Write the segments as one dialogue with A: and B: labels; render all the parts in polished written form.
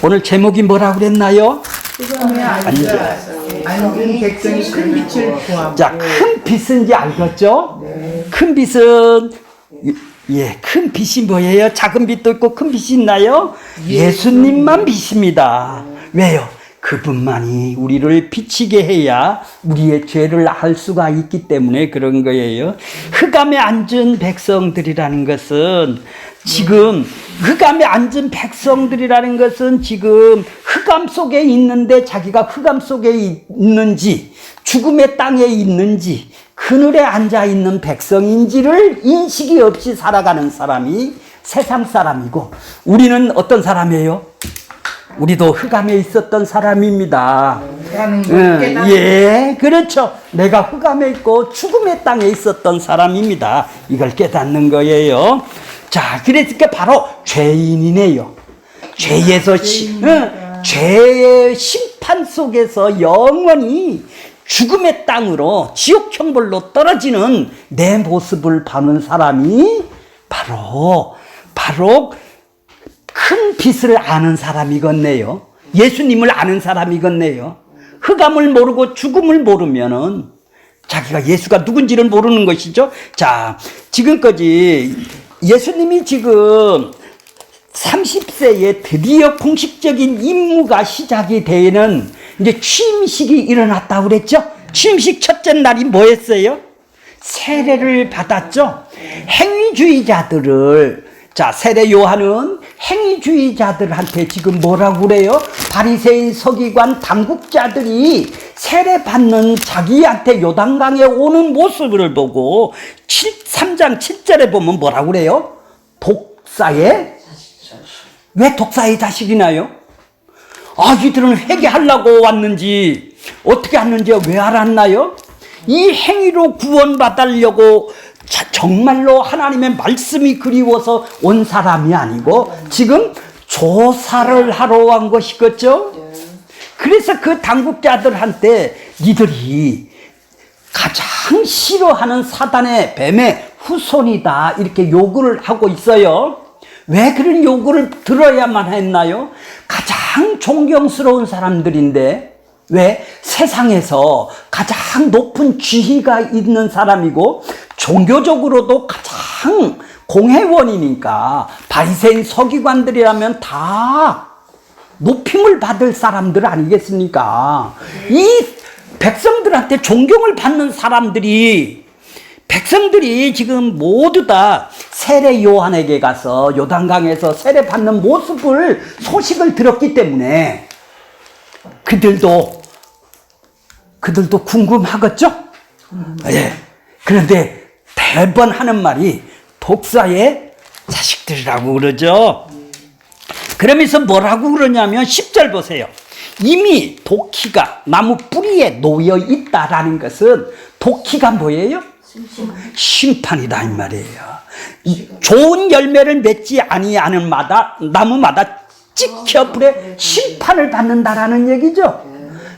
A: 오늘 제목이 뭐라고 그랬나요?
B: 앉은 백성이 큰 빛을 보아.
A: 자, 큰 빛인지 알겠죠?
B: 네.
A: 큰 빛은 큰 빛이 뭐예요? 작은 빛도 있고 큰 빛이 있나요? 예수님만 빛입니다. 왜요? 그분만이 우리를 비치게 해야 우리의 죄를 알 수가 있기 때문에 그런 거예요. 흑암에 앉은 백성들이라는 것은 지금 흑암 속에 있는데 자기가 흑암 속에 있는지 죽음의 땅에 있는지 그늘에 앉아 있는 백성인지를 인식이 없이 살아가는 사람이 세상 사람이고, 우리는 어떤 사람이에요? 우리도 흑암에 있었던 사람입니다. 그렇죠. 내가 흑암에 있고 죽음의 땅에 있었던 사람입니다. 이걸 깨닫는 거예요. 자, 그러니까 바로 죄인이네요. 죄의 심판 속에서 영원히 죽음의 땅으로 지옥 형벌로 떨어지는 내 모습을 보는 사람이 바로 큰 빛을 아는 사람이겠네요. 예수님을 아는 사람이겠네요. 흑암을 모르고 죽음을 모르면은 자기가 예수가 누군지를 모르는 것이죠. 자, 지금까지 예수님이 지금 30세에 드디어 공식적인 임무가 시작이 되는 이제 취임식이 일어났다고 그랬죠. 취임식 첫째 날이 뭐였어요? 세례를 받았죠. 세례 요한은 행위주의자들한테 지금 뭐라고 그래요? 바리새인 서기관 당국자들이 세례 받는 자기한테 요단강에 오는 모습을 보고 3장 7절에 보면 뭐라고 그래요? 왜 독사의 자식이나요? 이들은 회개하려고 왔는지 어떻게 왔는지 왜 알았나요? 이 행위로 구원받으려고 정말로 하나님의 말씀이 그리워서 온 사람이 아니고 지금 조사를 하러 온 것이겠죠? 그래서 그 당국자들한테 니들이 가장 싫어하는 사단의 뱀의 후손이다 이렇게 요구를 하고 있어요. 왜 그런 요구를 들어야만 했나요? 가장 존경스러운 사람들인데, 왜? 세상에서 가장 높은 지위가 있는 사람이고 종교적으로도 가장 공회원이니까 바리새인 서기관들이라면 다 높임을 받을 사람들 아니겠습니까? 이 백성들한테 존경을 받는 백성들이 지금 모두 다 세례 요한에게 가서 요단강에서 세례 받는 소식을 들었기 때문에 그들도 궁금하겠죠? 그런데 매번 하는 말이 독사의 자식들이라고 그러죠. 그러면서 뭐라고 그러냐면 10절 보세요. 이미 도끼가 나무 뿌리에 놓여 있다라는 것은 도끼가 뭐예요? 심판이다 이 말이에요. 좋은 열매를 맺지 아니하는 나무마다 찍혀 불에 심판을 받는다라는 얘기죠.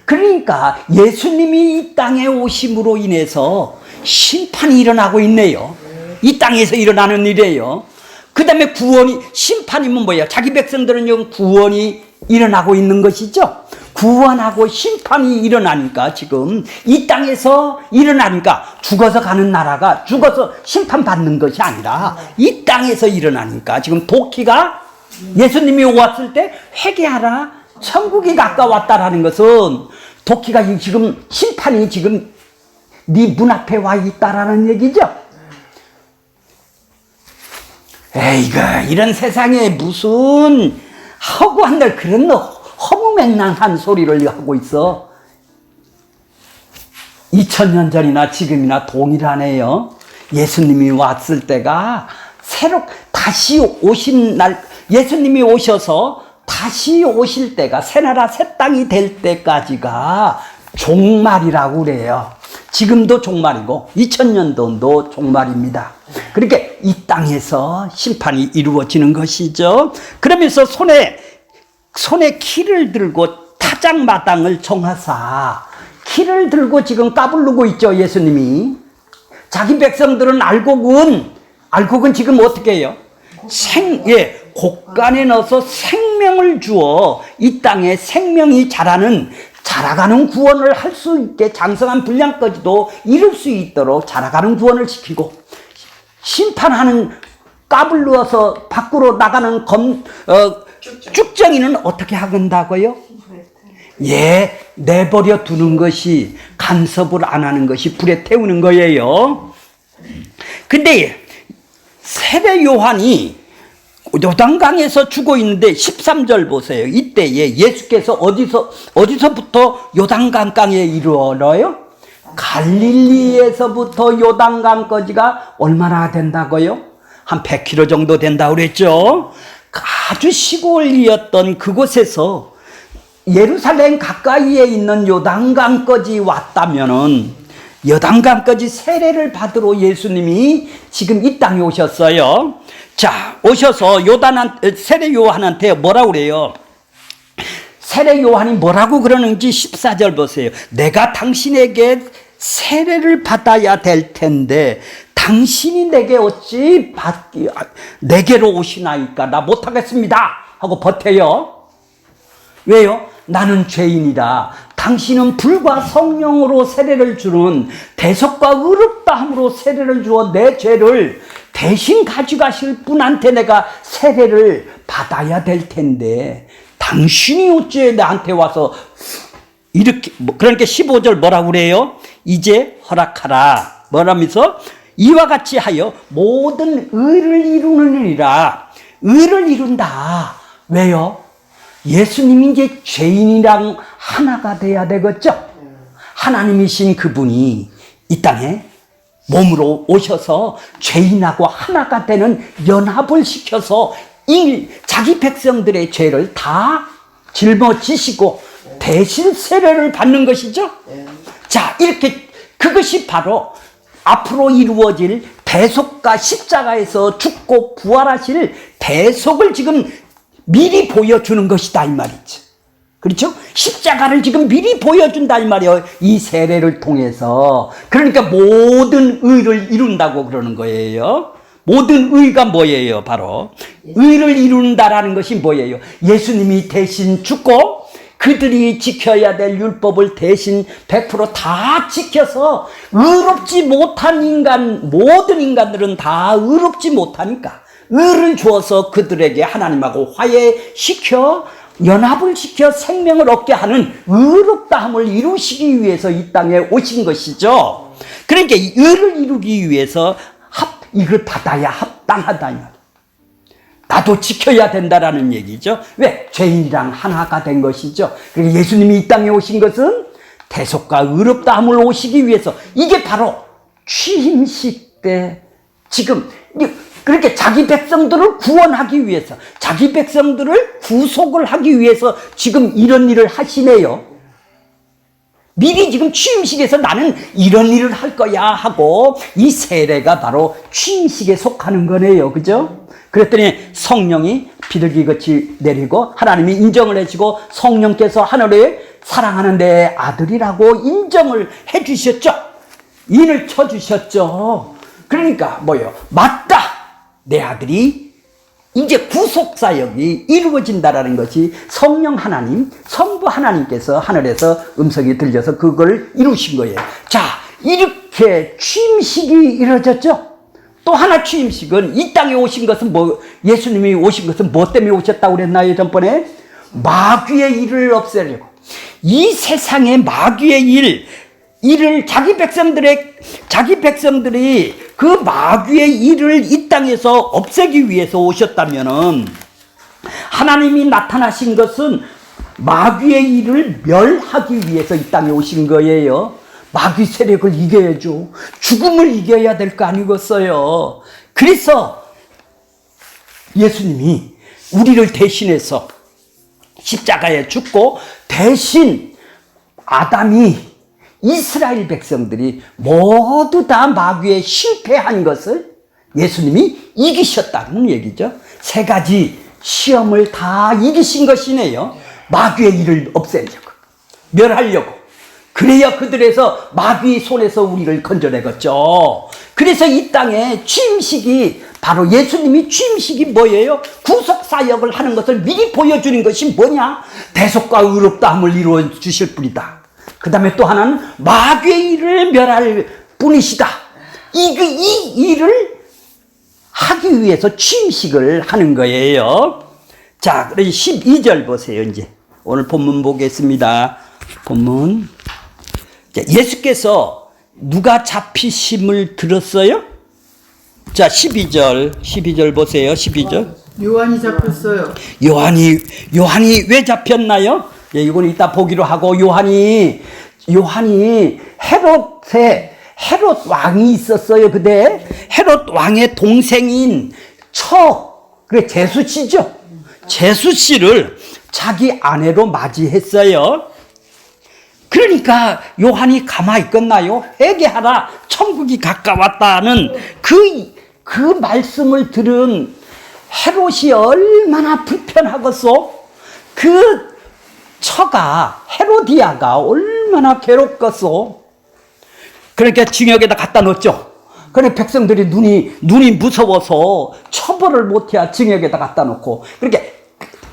A: 그러니까 예수님이 이 땅에 오심으로 인해서 심판이 일어나고 있네요. 이 땅에서 일어나는 일이에요. 그 다음에 심판이면 뭐예요? 자기 백성들은 구원이 일어나고 있는 것이죠. 구원하고 심판이 일어나니까 지금 이 땅에서 일어나니까 죽어서 가는 나라가 죽어서 심판받는 것이 아니라 이 땅에서 일어나니까 지금 도끼가 예수님이 왔을 때 회개하라 천국이 가까웠다라는 것은 도끼가 지금 심판이 지금 네 문 앞에 와 있다라는 얘기죠. 이런 세상에 무슨 허구한들 그런 허무맹랑한 소리를 하고 있어. 2000년 전이나 지금이나 동일하네요. 예수님이 왔을 때가 다시 오신 날, 예수님이 오셔서 다시 오실 때가 새나라 새 땅이 될 때까지가 종말이라고 그래요. 지금도 종말이고 2000년도도 종말입니다. 그러니까 이 땅에서 심판이 이루어지는 것이죠. 그러면서 손에 키를 들고 타작마당을 정하사 키를 들고 지금 까부르고 있죠. 예수님이 자기 백성들은 알곡은 지금 어떻게 해요? 곡간에 넣어서 생명을 주어 이 땅에 생명이 자라가는 구원을 할 수 있게 장성한 분량까지도 이룰 수 있도록 자라가는 구원을 시키고, 심판하는 깝을 넣어서 밖으로 나가는 쭉정이는 어떻게 하건다고요? 예, 내버려 두는 것이, 간섭을 안 하는 것이 불에 태우는 거예요. 근데 세례 요한이 요단강에서 죽어 있는데 13절 보세요. 이때에 예수께서 어디서부터 요단강가에 이르러요? 갈릴리에서부터 요단강까지가 얼마나 된다고요? 한 100km 정도 된다고 그랬죠. 아주 시골이었던 그곳에서 예루살렘 가까이에 있는 요단강까지 왔다면은, 요단강까지 세례를 받으러 예수님이 지금 이 땅에 오셨어요. 자, 오셔서 세례 요한한테 뭐라고 그래요? 세례 요한이 뭐라고 그러는지 14절 보세요. 내가 당신에게 세례를 받아야 될 텐데 당신이 내게 어찌 내게로 오시나이까? 나 못하겠습니다 하고 버텨요. 왜요? 나는 죄인이다. 당신은 불과 성령으로 세례를 주는 대속과 의롭다함으로 세례를 주어 내 죄를 대신 가져가실 분한테 내가 세례를 받아야 될 텐데 당신이 어째 나한테 와서 이렇게, 그러니까 15절 뭐라고 그래요? 이제 허락하라. 뭐라면서? 이와 같이 하여 모든 의를 이루느니라. 의를 이룬다. 왜요? 예수님이 이제 죄인이랑 하나가 돼야 되겠죠? 하나님이신 그분이 이 땅에 몸으로 오셔서 죄인하고 하나가 되는 연합을 시켜서 자기 백성들의 죄를 다 짊어지시고 대신 세례를 받는 것이죠. 자, 이렇게 그것이 바로 앞으로 이루어질 대속과 십자가에서 죽고 부활하실 대속을 지금 미리 보여주는 것이다 이 말이죠. 그렇죠? 십자가를 지금 미리 보여준다 이 말이에요. 이 세례를 통해서. 그러니까 모든 의를 이룬다고 그러는 거예요. 모든 의가 뭐예요? 바로 의를 이룬다라는 것이 뭐예요? 예수님이 대신 죽고 그들이 지켜야 될 율법을 대신 100%다 지켜서 의롭지 못한 인간, 모든 인간들은 다 의롭지 못하니까 의를 주어서 그들에게 하나님하고 화해시켜 연합을 시켜 생명을 얻게 하는 의롭다함을 이루시기 위해서 이 땅에 오신 것이죠. 그러니까 이 의를 이루기 위해서 이걸 받아야 합당하다. 나도 지켜야 된다라는 얘기죠. 왜? 죄인이랑 하나가 된 것이죠. 그러니까 예수님이 이 땅에 오신 것은 대속과 의롭다함을 오시기 위해서, 이게 바로 취임식 때 지금 그렇게 자기 백성들을 구원하기 위해서, 자기 백성들을 구속을 하기 위해서 지금 이런 일을 하시네요. 미리 지금 취임식에서 나는 이런 일을 할 거야 하고 이 세례가 바로 취임식에 속하는 거네요. 그죠? 그랬더니 성령이 비둘기같이 내리고 하나님이 인정을 해주고 성령께서 하늘에 사랑하는 내 아들이라고 인정을 해주셨죠. 인을 쳐주셨죠. 그러니까 뭐예요? 맞다! 내 아들이 이제 구속사역이 이루어진다라는 것이 성령 하나님, 성부 하나님께서 하늘에서 음성이 들려서 그걸 이루신 거예요. 자, 이렇게 취임식이 이루어졌죠. 또 하나 취임식은 이 땅에 오신 것은 예수님이 오신 것은 뭐 때문에 오셨다고 그랬나요? 전번에 마귀의 일을 없애려고. 이 세상의 마귀의 일을 자기 백성들이 그 마귀의 일을 이 땅에서 없애기 위해서 오셨다면은, 하나님이 나타나신 것은 마귀의 일을 멸하기 위해서 이 땅에 오신 거예요. 마귀 세력을 이겨야죠. 죽음을 이겨야 될 거 아니겠어요. 그래서 예수님이 우리를 대신해서 십자가에 죽고, 대신 아담이, 이스라엘 백성들이 모두 다 마귀에 실패한 것을 예수님이 이기셨다는 얘기죠. 세 가지 시험을 다 이기신 것이네요. 마귀의 일을 없애려고, 멸하려고. 그래야 그들에서 마귀의 손에서 우리를 건져내겠죠. 그래서 이 땅에 취임식이 바로 예수님이 취임식이 뭐예요? 구속사역을 하는 것을 미리 보여주는 것이 뭐냐? 대속과 의롭다함을 이루어 주실 분이다. 그 다음에 또 하나는 마귀의 일을 멸할 분이시다. 이 일을 하기 위해서 취임식을 하는 거예요. 자, 그래서 12절 보세요. 이제 오늘 본문 보겠습니다. 본문. 자, 예수께서 누가 잡히심을 들었어요? 자, 12절 보세요. 12절.
B: 요한이 잡혔어요.
A: 요한이 왜 잡혔나요? 예, 이건 이따 보기로 하고, 요한이 헤롯 왕이 있었어요. 그때 헤롯 왕의 동생인 그래 제수씨죠. 제수씨를 자기 아내로 맞이했어요. 그러니까 요한이 가만히 있겠나요? 회개하라, 천국이 가까웠다는 그 말씀을 들은 헤롯이 얼마나 불편하겠소? 그 처가 헤로디아가 얼마나 괴롭겠소? 그러니까 징역에다 갖다 놓죠. 그래 백성들이 눈이 무서워서 처벌을 못해야 징역에다 갖다 놓고, 그렇게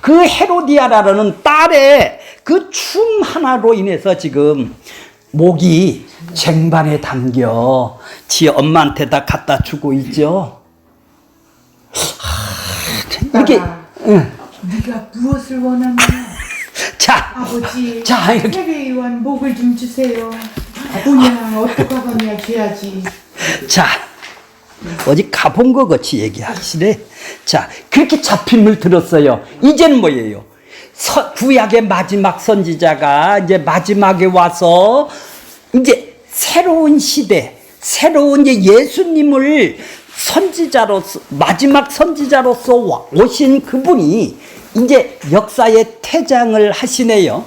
A: 그 헤로디아라는 딸의 그 춤 하나로 인해서 지금 목이 쟁반에 담겨 지 엄마한테다 갖다 주고 있죠. 이렇게
B: 네가 무엇을 원하냐?
A: 자,
B: 아버지,
A: 자, 이렇게.
B: 세례요한 목을 좀 주세요. 뭐냐, 어떡하거냐 줘야지.
A: 자, 어디 가본 것 같이 얘기하시네. 자, 그렇게 잡힘을 들었어요. 이제는 뭐예요? 구약의 마지막 선지자가 이제 마지막에 와서 이제 새로운 시대, 새로운 이제 예수님을 마지막 선지자로서 오신 그분이 이제 역사의 퇴장을 하시네요.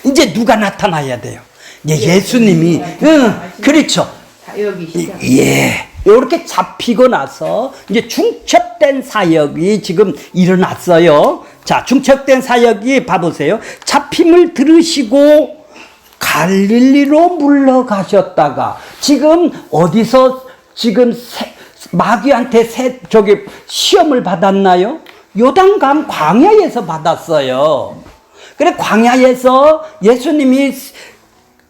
A: 이제 누가 나타나야 돼요? 이제 예수님이, 그렇죠.
B: 여기 시작.
A: 예. 이렇게 잡히고 나서 이제 중첩된 사역이 지금 일어났어요. 자, 중첩된 사역이 봐보세요. 잡힘을 들으시고 갈릴리로 물러가셨다가 지금 어디서 지금 마귀한테 시험을 받았나요? 요단강 광야에서 받았어요. 그래 광야에서 예수님이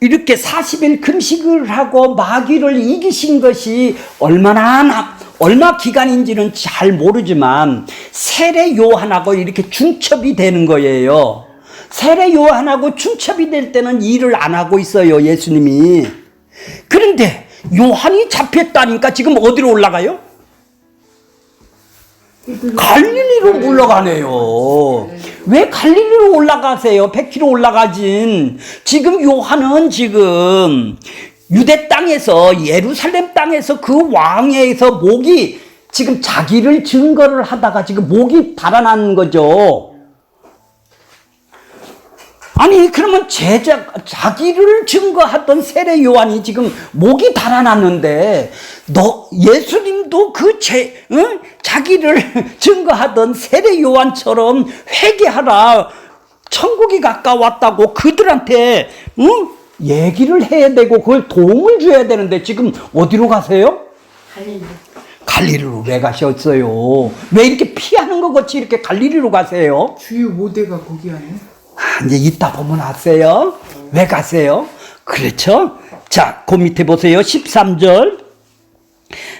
A: 이렇게 40일 금식을 하고 마귀를 이기신 것이 얼마 기간인지는 잘 모르지만 세례 요한하고 이렇게 중첩이 되는 거예요. 세례 요한하고 중첩이 될 때는 일을 안 하고 있어요, 예수님이. 그런데 요한이 잡혔다니까 지금 어디로 올라가요? 갈릴리로 물러가네요. 왜 갈릴리로 올라가세요? 100km 올라가진. 지금 요한은 지금 유대 땅에서, 예루살렘 땅에서 그 왕에서 목이 지금 자기를 증거를 하다가 지금 목이 달아난 거죠. 아니 그러면 자기를 증거하던 세례 요한이 지금 목이 달아났는데 예수님도 자기를 증거하던 세례 요한처럼 회개하라, 천국이 가까웠다고 그들한테 얘기를 해야 되고 그걸 도움을 줘야 되는데 지금 어디로 가세요? 갈릴리로 왜 가셨어요? 왜 이렇게 피하는 것 같이 이렇게 갈릴리로 가세요?
B: 주요 모대가 거기 아니야?
A: 이제 이따 보면 아세요? 왜 가세요? 그렇죠? 자, 그 밑에 보세요. 13절.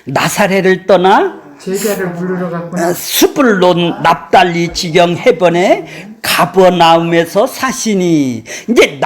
A: 나사렛을 떠나
B: 제자를 부르러 갔구나.
A: 스불론 납달리 지경 해변에 가버나움에서 사시니, 이제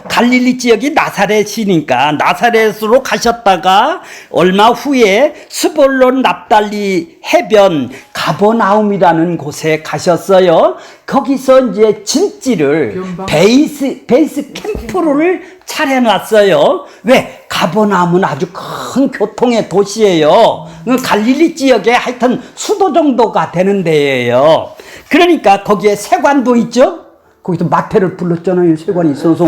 A: 갈릴리 지역이 나사렛이니까 나사렛으로 가셨다가 얼마 후에 스불론 납달리 해변 가버나움이라는 곳에 가셨어요. 거기서 이제 진지를 베이스 캠프를 차려놨어요. 왜? 가버나움은 아주 큰 교통의 도시예요. 갈릴리 지역에 하여튼 수도 정도가 되는 데예요. 그러니까 거기에 세관도 있죠. 거기서 마태를 불렀잖아요. 세관이 있어서.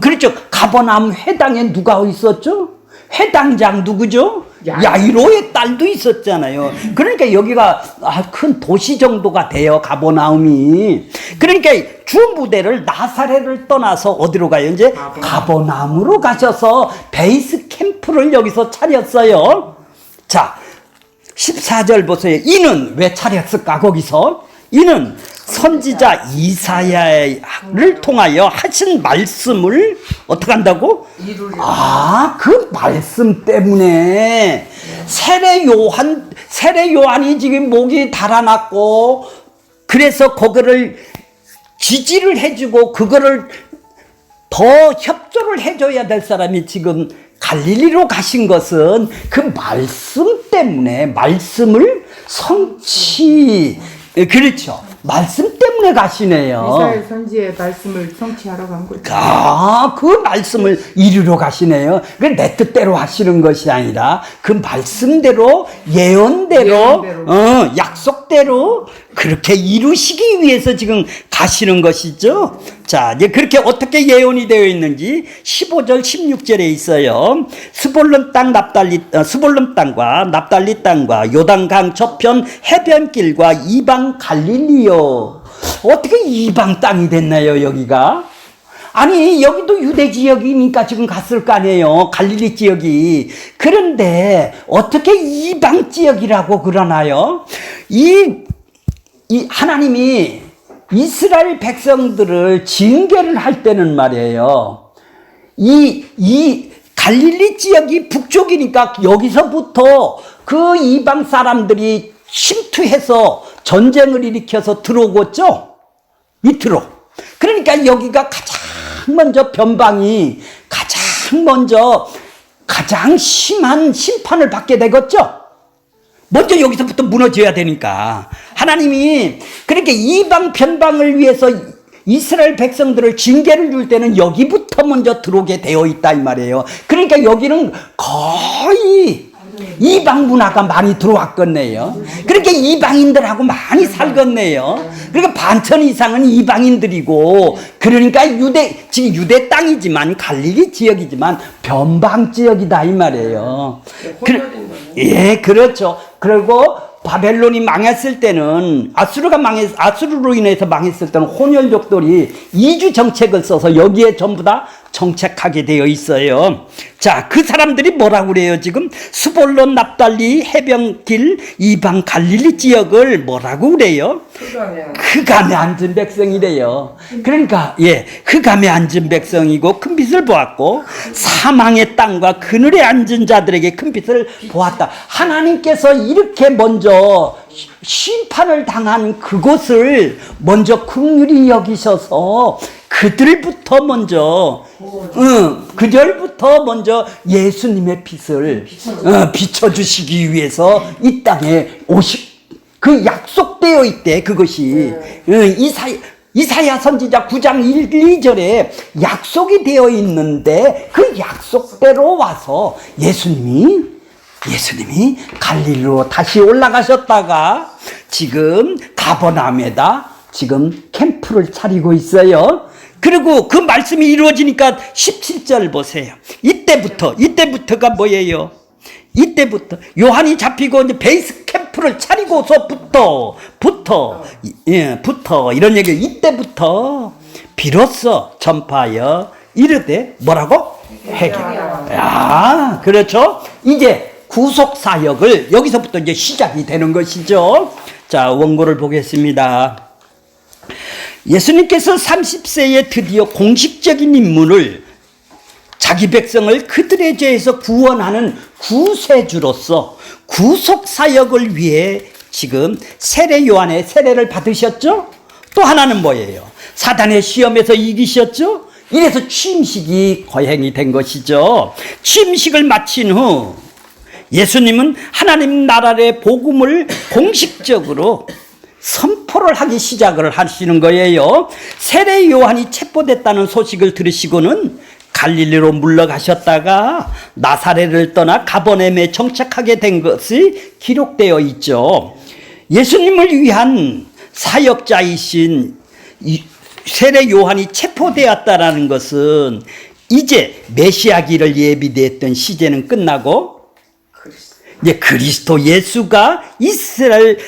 A: 그렇죠. 가버나움 회당에 누가 있었죠? 회당장 누구죠? 야이로의 딸도 있었잖아요. 그러니까 여기가 큰 도시 정도가 돼요, 가버나움이. 그러니까 주 무대를 나사렛을 떠나서 어디로 가요? 이제 가버나움으로 가셔서 베이스 캠프를 여기서 차렸어요. 자, 14절 보세요. 이는 왜 차렸을까 거기서? 이는 선지자 이사야를 통하여 하신 말씀을 어떻게 한다고? 그 말씀 때문에 세례 요한이 지금 목이 달아났고 그래서 그거를 지지를 해주고 그거를 더 협조를 해줘야 될 사람이 지금 갈릴리로 가신 것은 그 말씀 때문에 말씀을 그렇죠. 말씀 때문에 가시네요.
B: 이사야 선지의 말씀을 성취하러 간 거죠.
A: 그 말씀을 이루러 가시네요. 내 뜻대로 하시는 것이 아니라 그 말씀대로 예언대로 약속대로 그렇게 이루시기 위해서 지금 가시는 것이죠. 자, 이제 그렇게 어떻게 예언이 되어 있는지 15절 16절에 있어요. 스볼론 땅과 납달리 땅과 요단강 저편 해변길과 이방 갈릴리요. 어떻게 이방 땅이 됐나요, 여기가? 아니, 여기도 유대 지역이니까 지금 갔을 거 아니에요. 갈릴리 지역이. 그런데 어떻게 이방 지역이라고 그러나요? 하나님이 이스라엘 백성들을 징계를 할 때는 말이에요. 이 갈릴리 지역이 북쪽이니까 여기서부터 그 이방 사람들이 침투해서 전쟁을 일으켜서 들어오겠죠? 밑으로. 그러니까 여기가 가장 먼저 변방이 가장 심한 심판을 받게 되겠죠? 먼저 여기서부터 무너져야 되니까 하나님이 그렇게 이방 변방을 위해서 이스라엘 백성들을 징계를 줄 때는 여기부터 먼저 들어오게 되어 있다 이 말이에요. 그러니까 여기는 거의 이방 문화가 많이 들어왔겠네요. 그러니까 이방인들하고 많이 살겠네요. 그러니까 반천 이상은 이방인들이고, 그러니까 지금 유대 땅이지만 갈릴리 지역이지만 변방 지역이다 이 말이에요. 예, 그렇죠. 그리고 바벨론이 망했을 때는 아수르로 인해서 망했을 때는 혼혈족들이 이주 정책을 써서 여기에 전부 다 정책하게 되어 있어요. 자, 그 사람들이 뭐라고 그래요? 지금 스볼론, 납달리, 해변길, 이방 갈릴리 지역을 뭐라고 그래요? 흑암에 앉은 백성이래요. 그러니까 흑암에 앉은 백성이고 큰 빛을 보았고 사망의 땅과 그늘에 앉은 자들에게 큰 빛을 보았다. 하나님께서 이렇게 먼저 심판을 당한 그곳을 먼저 긍휼히 여기셔서 그들부터 먼저 그들부터 먼저 예수님의 빛을 비춰주시기 위해서 이 땅에 그 약속되어 있대. 그것이 이사야 선지자 9장 1, 2절에 약속이 되어 있는데 그 약속대로 와서 예수님이 갈릴리로 다시 올라가셨다가 지금 가버나움에다 지금 캠프를 차리고 있어요. 그리고 그 말씀이 이루어지니까 17절 보세요. 이때부터가 뭐예요? 이때부터 요한이 잡히고 이제 베이스 캠프를 차리고서부터 이런 얘기. 이때부터 비로소 전파하여 이르되 뭐라고? 해결. 그렇죠. 이제 구속 사역을 여기서부터 이제 시작이 되는 것이죠. 자, 원고를 보겠습니다. 예수님께서 30세에 드디어 공식적인 임무를 자기 백성을 그들의 죄에서 구원하는 구세주로서 구속 사역을 위해 지금 세례 요한의 세례를 받으셨죠? 또 하나는 뭐예요? 사단의 시험에서 이기셨죠? 이래서 취임식이 거행이 된 것이죠. 취임식을 마친 후 예수님은 하나님 나라의 복음을 공식적으로 선포를 하기 시작을 하시는 거예요. 세례 요한이 체포됐다는 소식을 들으시고는 갈릴리로 물러가셨다가 나사렛을 떠나 가버나움에 정착하게 된 것이 기록되어 있죠. 예수님을 위한 사역자이신 세례 요한이 체포되었다라는 것은 이제 메시아기를 예비됐던 시제는 끝나고 이제 그리스도 예수가 이스라엘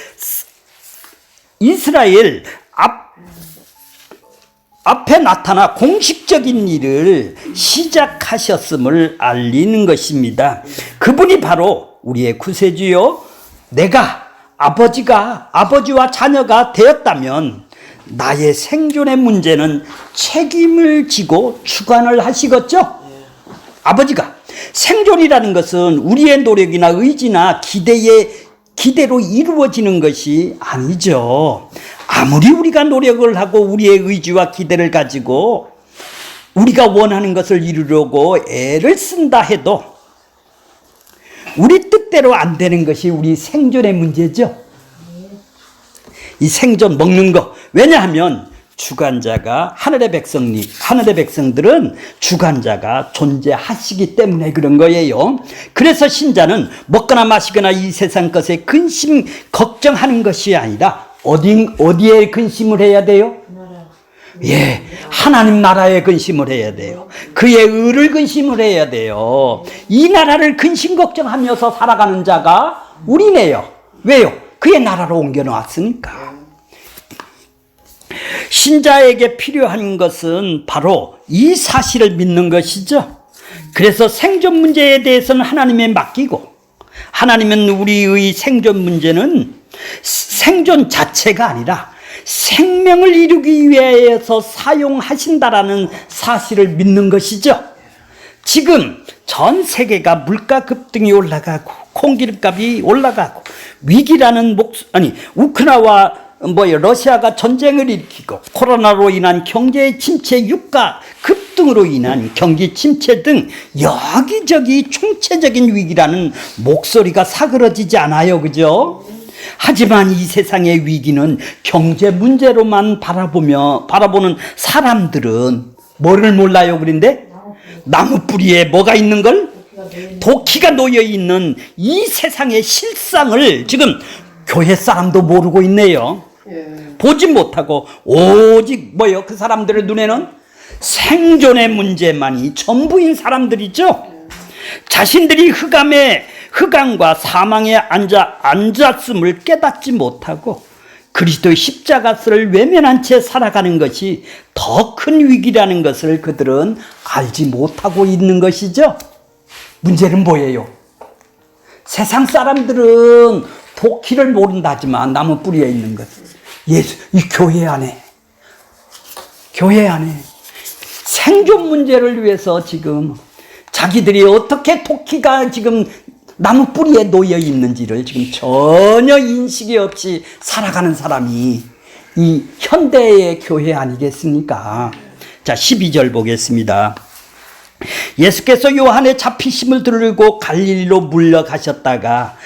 A: 앞에 나타나 공식적인 일을 시작하셨음을 알리는 것입니다. 그분이 바로 우리의 구세주요 내가 아버지와 자녀가 되었다면 나의 생존의 문제는 책임을 지고 주관을 하시겠죠? 아버지가 생존이라는 것은 우리의 노력이나 의지나 기대로 이루어지는 것이 아니죠. 아무리 우리가 노력을 하고 우리의 의지와 기대를 가지고 우리가 원하는 것을 이루려고 애를 쓴다 해도 우리 뜻대로 안 되는 것이 우리 생존의 문제죠. 이 생존 먹는 거. 왜냐하면 주관자가 하늘의 백성들은 주관자가 존재하시기 때문에 그런 거예요. 그래서 신자는 먹거나 마시거나 이 세상 것에 근심 걱정하는 것이 아니라 어디에 근심을 해야 돼요? 예, 하나님 나라에 근심을 해야 돼요. 그의 의를 근심을 해야 돼요. 이 나라를 근심 걱정하면서 살아가는 자가 우리네요. 왜요? 그의 나라로 옮겨 놓았으니까. 신자에게 필요한 것은 바로 이 사실을 믿는 것이죠. 그래서 생존 문제에 대해서는 하나님에 맡기고, 하나님은 우리의 생존 문제는 생존 자체가 아니라 생명을 이루기 위해서 사용하신다라는 사실을 믿는 것이죠. 지금 전 세계가 물가 급등이 올라가고 콩기름값이 올라가고 위기라는 우크라이나와 러시아가 전쟁을 일으키고 코로나로 인한 경제 침체, 유가 급등으로 인한 경기 침체 등 여기저기 총체적인 위기라는 목소리가 사그러지지 않아요, 그죠? 하지만 이 세상의 위기는 경제 문제로만 바라보는 사람들은 뭐를 몰라요, 그런데? 나무 뿌리에 뭐가 있는 걸? 도끼가 놓여 있는 이 세상의 실상을 지금 교회 사람도 모르고 있네요. 보지 못하고 오직 그 사람들의 눈에는 생존의 문제만이 전부인 사람들이죠. 자신들이 흑암과 사망에 앉았음을 깨닫지 못하고 그리스도의 십자가를 외면한 채 살아가는 것이 더 큰 위기라는 것을 그들은 알지 못하고 있는 것이죠. 문제는 뭐예요? 세상 사람들은 도끼를 모른다지만 나무 뿌리에 있는 것. 예수, 이 교회 안에 생존 문제를 위해서 지금 자기들이 어떻게 도끼가 지금 나무 뿌리에 놓여 있는지를 지금 전혀 인식이 없이 살아가는 사람이 이 현대의 교회 아니겠습니까? 자, 12절 보겠습니다. 예수께서 요한의 잡히심을 들고 갈릴리로 물러가셨다가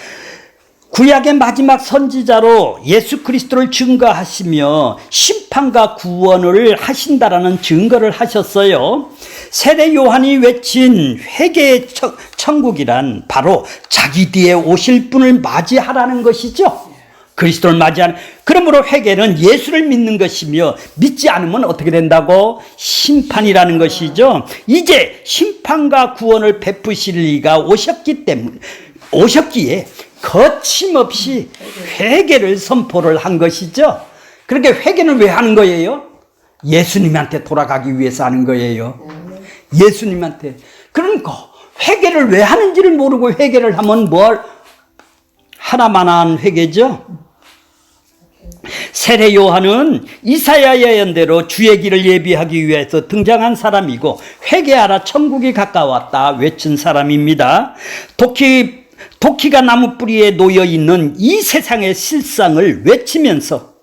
A: 구약의 마지막 선지자로 예수 그리스도를 증거하시며 심판과 구원을 하신다라는 증거를 하셨어요. 세례 요한이 외친 회개의 천국이란 바로 자기 뒤에 오실 분을 맞이하라는 것이죠. 그리스도를 맞이하는. 그러므로 회개는 예수를 믿는 것이며 믿지 않으면 어떻게 된다고? 심판이라는 것이죠. 이제 심판과 구원을 베푸실 이가 오셨기에 거침없이 회개를 선포를 한 것이죠. 그렇게 회개는 왜 하는 거예요? 예수님한테 돌아가기 위해서 하는 거예요. 예수님한테. 그러니까 회개를 왜 하는지를 모르고 회개를 하면 하나만한 회개죠. 세례 요한은 이사야 예언대로 주의 길을 예비하기 위해서 등장한 사람이고 회개하라 천국이 가까웠다 외친 사람입니다. 도끼가 나무 뿌리에 놓여 있는 이 세상의 실상을 외치면서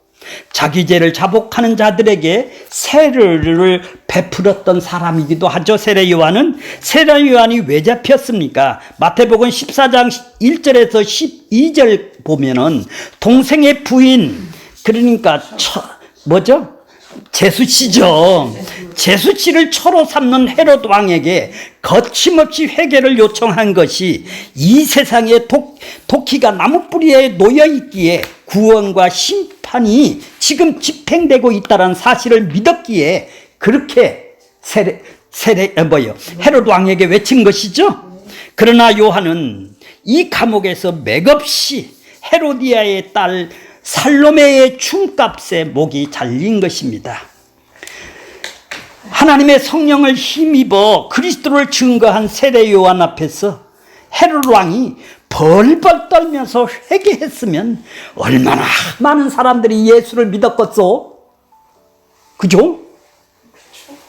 A: 자기 죄를 자복하는 자들에게 세례를 베풀었던 사람이기도 하죠. 세례 요한이 왜 잡혔습니까? 마태복음 14장 1절에서 12절 보면은 동생의 부인, 그러니까 제수씨죠. 제수씨를 초로 삼는 헤롯 왕에게 거침없이 회개를 요청한 것이 이 세상에 도끼가 나무 뿌리에 놓여 있기에 구원과 심판이 지금 집행되고 있다는 사실을 믿었기에 그렇게 헤롯 왕에게 외친 것이죠. 그러나 요한은 이 감옥에서 맥없이 헤로디아의 딸 살로메의 춤값에 목이 잘린 것입니다. 하나님의 성령을 힘입어 그리스도를 증거한 세례 요한 앞에서 헤롯 왕이 벌벌 떨면서 회개했으면 얼마나 많은 사람들이 예수를 믿었겠소? 그죠?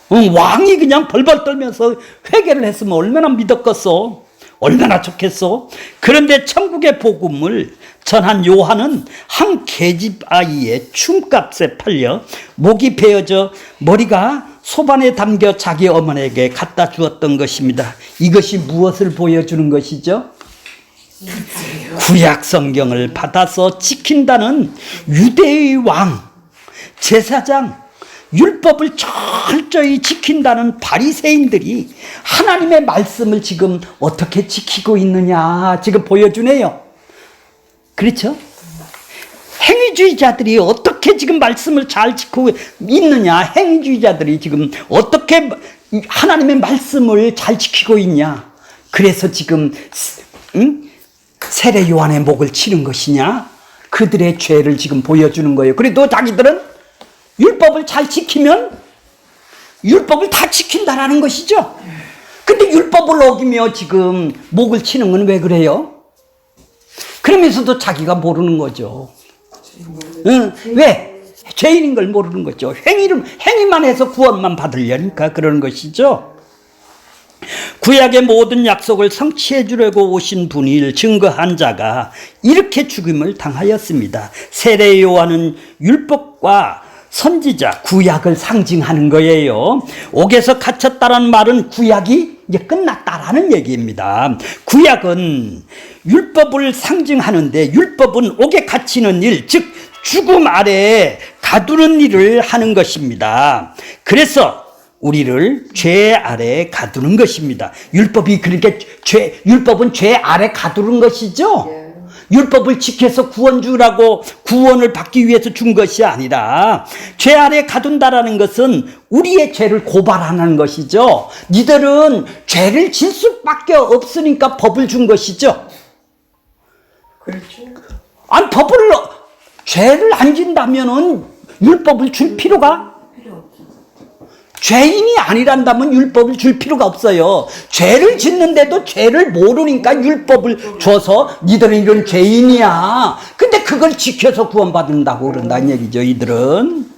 A: 왕이 그냥 벌벌 떨면서 회개를 했으면 얼마나 믿었겠소? 얼마나 좋겠소? 그런데 천국의 복음을 전한 요한은 한 계집 아이의 춤값에 팔려 목이 베어져 머리가 소반에 담겨 자기 어머니에게 갖다 주었던 것입니다. 이것이 무엇을 보여주는 것이죠? 구약 성경을 받아서 지킨다는 유대의 왕, 제사장, 율법을 철저히 지킨다는 바리새인들이 하나님의 말씀을 지금 어떻게 지키고 있느냐 지금 보여주네요. 그렇죠? 행위주의자들이 어떻게 지금 말씀을 잘 지키고 있느냐, 행위주의자들이 지금 어떻게 하나님의 말씀을 잘 지키고 있냐, 그래서 지금 세례 요한의 목을 치는 것이냐, 그들의 죄를 지금 보여주는 거예요. 그래도 자기들은 율법을 잘 지키면 율법을 다 지킨다라는 것이죠. 근데 율법을 어기며 지금 목을 치는 건 왜 그래요? 그러면서도 자기가 모르는 거죠. 왜? 죄인인 걸 모르는 거죠. 행위만 해서 구원만 받으려니까 그러는 것이죠. 구약의 모든 약속을 성취해 주려고 오신 분을 증거한 자가 이렇게 죽임을 당하였습니다. 세례 요한은 율법과 선지자, 구약을 상징하는 거예요. 옥에서 갇혔다라는 말은 구약이 이제 끝났다라는 얘기입니다. 구약은 율법을 상징하는데 율법은 옥에 갇히는 일, 즉 죽음 아래에 가두는 일을 하는 것입니다. 그래서 우리를 죄 아래에 가두는 것입니다. 율법이 그렇게 율법은 죄 아래 가두는 것이죠. 율법을 지켜서 구원 주라고 구원을 받기 위해서 준 것이 아니라 죄 아래 가둔다라는 것은 우리의 죄를 고발하는 것이죠. 니들은 죄를 질 수밖에 없으니까 법을 준 것이죠.
B: 그렇죠.
A: 아니 죄를 안 진다면은 율법을 줄 필요가 죄인이 아니란다면 율법을 줄 필요가 없어요. 죄를 짓는데도 죄를 모르니까 율법을 줘서 니들은 이런 죄인이야. 근데 그걸 지켜서 구원받는다고 그런다는 얘기죠. 이들은.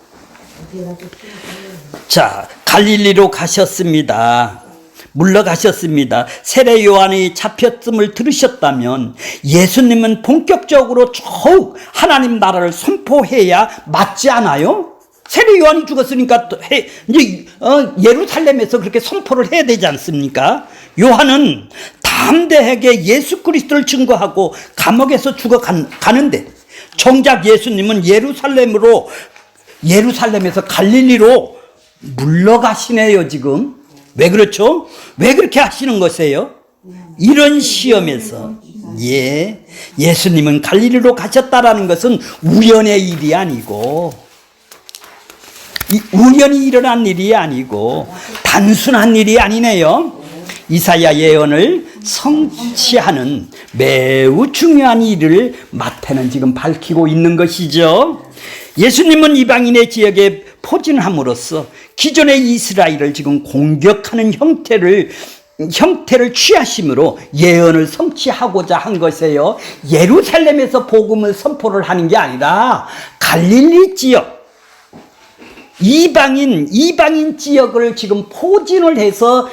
A: 자, 갈릴리로 가셨습니다. 물러가셨습니다. 세례 요한이 잡혔음을 들으셨다면 예수님은 본격적으로 더욱 하나님 나라를 선포해야 맞지 않아요? 세례 요한이 죽었으니까 이제 예루살렘에서 그렇게 선포를 해야 되지 않습니까? 요한은 담대하게 예수 그리스도를 증거하고 감옥에서 죽어가는데 정작 예수님은 예루살렘에서 갈릴리로 물러가시네요. 지금 왜 그렇죠? 왜 그렇게 하시는 것이에요? 이런 시험에서 예수님은 갈릴리로 가셨다라는 것은 우연의 일이 아니고 우연히 일어난 일이 아니고 단순한 일이 아니네요. 이사야 예언을 성취하는 매우 중요한 일을 마태는 지금 밝히고 있는 것이죠. 예수님은 이방인의 지역에 포진함으로써 기존의 이스라엘을 지금 공격하는 형태를 취하심으로 예언을 성취하고자 한 것이에요. 예루살렘에서 복음을 선포를 하는 게 아니라 갈릴리 지역, 이방인 지역을 지금 포진을 해서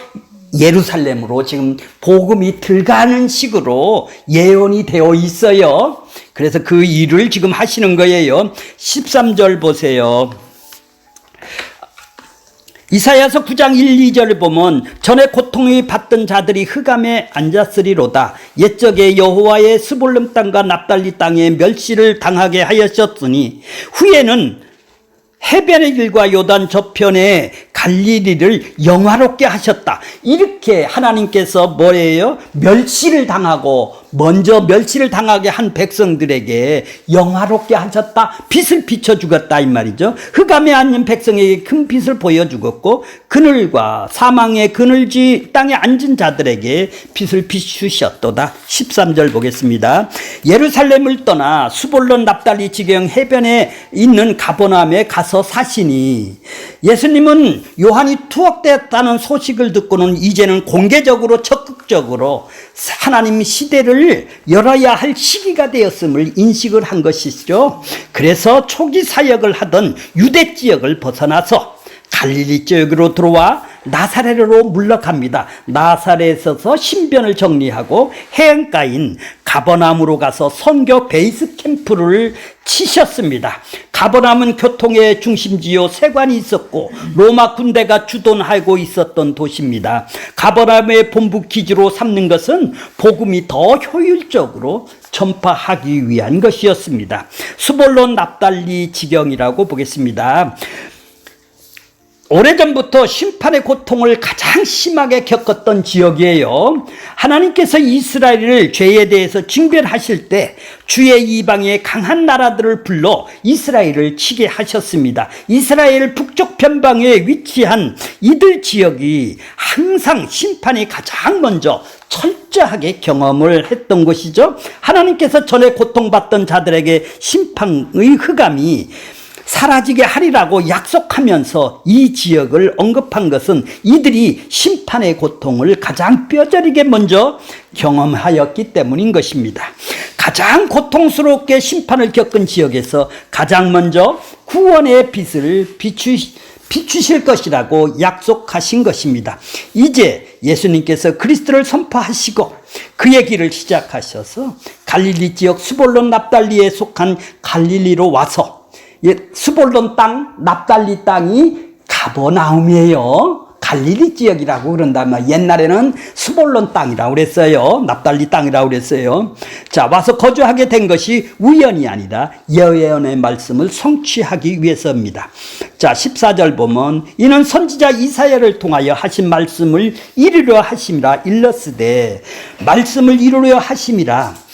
A: 예루살렘으로 지금 복음이 들어가는 식으로 예언이 되어 있어요. 그래서 그 일을 지금 하시는 거예요. 13절 보세요. 이사야서 9장 1, 2절을 보면 전에 고통을 받던 자들이 흑암에 앉았으리로다. 옛적에 여호와의 스볼름 땅과 납달리 땅에 멸시를 당하게 하셨으니 후에는 해변의 길과 요단 저편의 갈릴리를 영화롭게 하셨다. 이렇게 하나님께서 뭐예요? 먼저 멸시를 당하게 한 백성들에게 영화롭게 하셨다. 빛을 비춰 주었다 이 말이죠. 흑암에 앉은 백성에게 큰 빛을 보여 주었고 그늘과 사망의 그늘지 땅에 앉은 자들에게 빛을 비추셨도다. 13절 보겠습니다. 예루살렘을 떠나 수볼론 납달리 지경 해변에 있는 가버나움에 가서 사시니 예수님은 요한이 투옥되었다는 소식을 듣고는 이제는 공개적으로 적극적으로 하나님 시대를 심판을 열어야 할 시기가 되었음을 인식을 한 것이죠. 그래서 초기 사역을 하던 유대 지역을 벗어나서 갈릴리 지역으로 들어와 나사렛으로 물러갑니다. 나사렛에서 신변을 정리하고 해안가인 가버나움으로 가서 선교 베이스 캠프를 치셨습니다. 가버나움은 교통의 중심지요 세관이 있었고 로마 군대가 주둔하고 있었던 도시입니다. 가버나움의 본부 기지로 삼는 것은 복음이 더 효율적으로 전파하기 위한 것이었습니다. 스볼론 납달리 지경이라고 보겠습니다. 오래전부터 심판의 고통을 가장 심하게 겪었던 지역이에요. 하나님께서 이스라엘을 죄에 대해서 징별하실 때 주의 이방의 강한 나라들을 불러 이스라엘을 치게 하셨습니다. 이스라엘 북쪽 편방에 위치한 이들 지역이 항상 심판이 가장 먼저 철저하게 경험을 했던 것이죠. 하나님께서 전에 고통받던 자들에게 심판의 흑암이 사라지게 하리라고 약속하면서 이 지역을 언급한 것은 이들이 심판의 고통을 가장 뼈저리게 먼저 경험하였기 때문인 것입니다. 가장 고통스럽게 심판을 겪은 지역에서 가장 먼저 구원의 빛을 비추실 것이라고 약속하신 것입니다. 이제 예수님께서 그리스도를 선포하시고 그의 길을 시작하셔서 갈릴리 지역 스볼론 납달리에 속한 갈릴리로 와서 스볼론 땅, 납달리 땅이 가버나움이에요. 갈릴리 지역이라고 그런다면 옛날에는 스볼론 땅이라고 그랬어요. 납달리 땅이라고 그랬어요. 자, 와서 거주하게 된 것이 우연이 아니라 예언의 말씀을 성취하기 위해서입니다. 자, 14절 보면 이는 선지자 이사야를 통하여 하신 말씀을 이루려 하심이라 일렀으되 말씀을 이루려 하심이라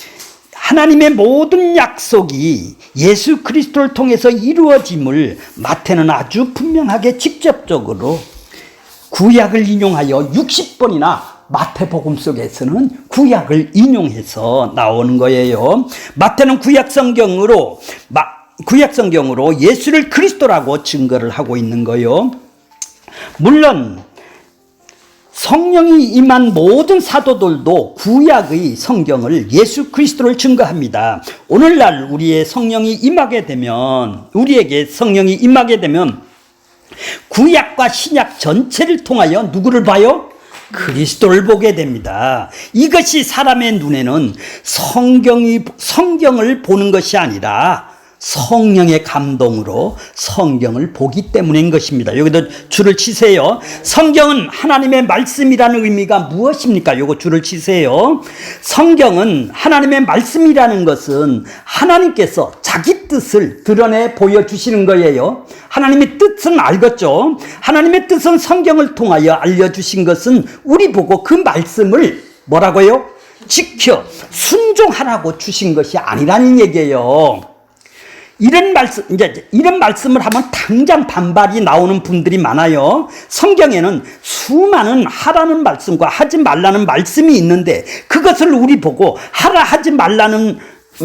A: 하나님의 모든 약속이 예수 그리스도를 통해서 이루어짐을 마태는 아주 분명하게 직접적으로 구약을 인용하여 60번이나 마태복음 속에서는 구약을 인용해서 나오는 거예요. 마태는 구약 성경으로 예수를 그리스도라고 증거를 하고 있는 거예요. 물론 성령이 임한 모든 사도들도 구약의 성경을 예수 그리스도를 증거합니다. 오늘날 우리에게 성령이 임하게 되면 구약과 신약 전체를 통하여 누구를 봐요? 그리스도를 보게 됩니다. 이것이 사람의 눈에는 성경을 보는 것이 아니라 성령의 감동으로 성경을 보기 때문인 것입니다. 여기도 줄을 치세요. 성경은 하나님의 말씀이라는 의미가 무엇입니까? 요거 줄을 치세요. 성경은 하나님의 말씀이라는 것은 하나님께서 자기 뜻을 드러내 보여주시는 거예요. 하나님의 뜻은 알겠죠? 하나님의 뜻은 성경을 통하여 알려주신 것은 우리 보고 그 말씀을 뭐라고요? 지켜 순종하라고 주신 것이 아니라는 얘기예요. 이런 말씀을 하면 당장 반발이 나오는 분들이 많아요. 성경에는 수많은 하라는 말씀과 하지 말라는 말씀이 있는데 그것을 우리 보고 하라 하지 말라는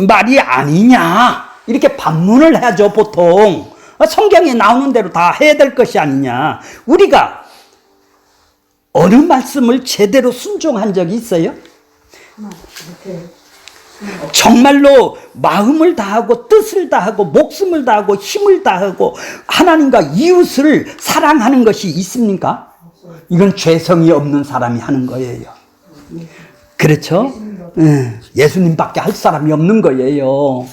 A: 말이 아니냐 이렇게 반문을 하죠. 보통 성경에 나오는 대로 다 해야 될 것이 아니냐. 우리가 어느 말씀을 제대로 순종한 적이 있어요? 정말로 마음을 다하고 뜻을 다하고 목숨을 다하고 힘을 다하고 하나님과 이웃을 사랑하는 것이 있습니까? 이건 죄성이 없는 사람이 하는 거예요. 그렇죠? 예수님밖에 할 사람이 없는 거예요.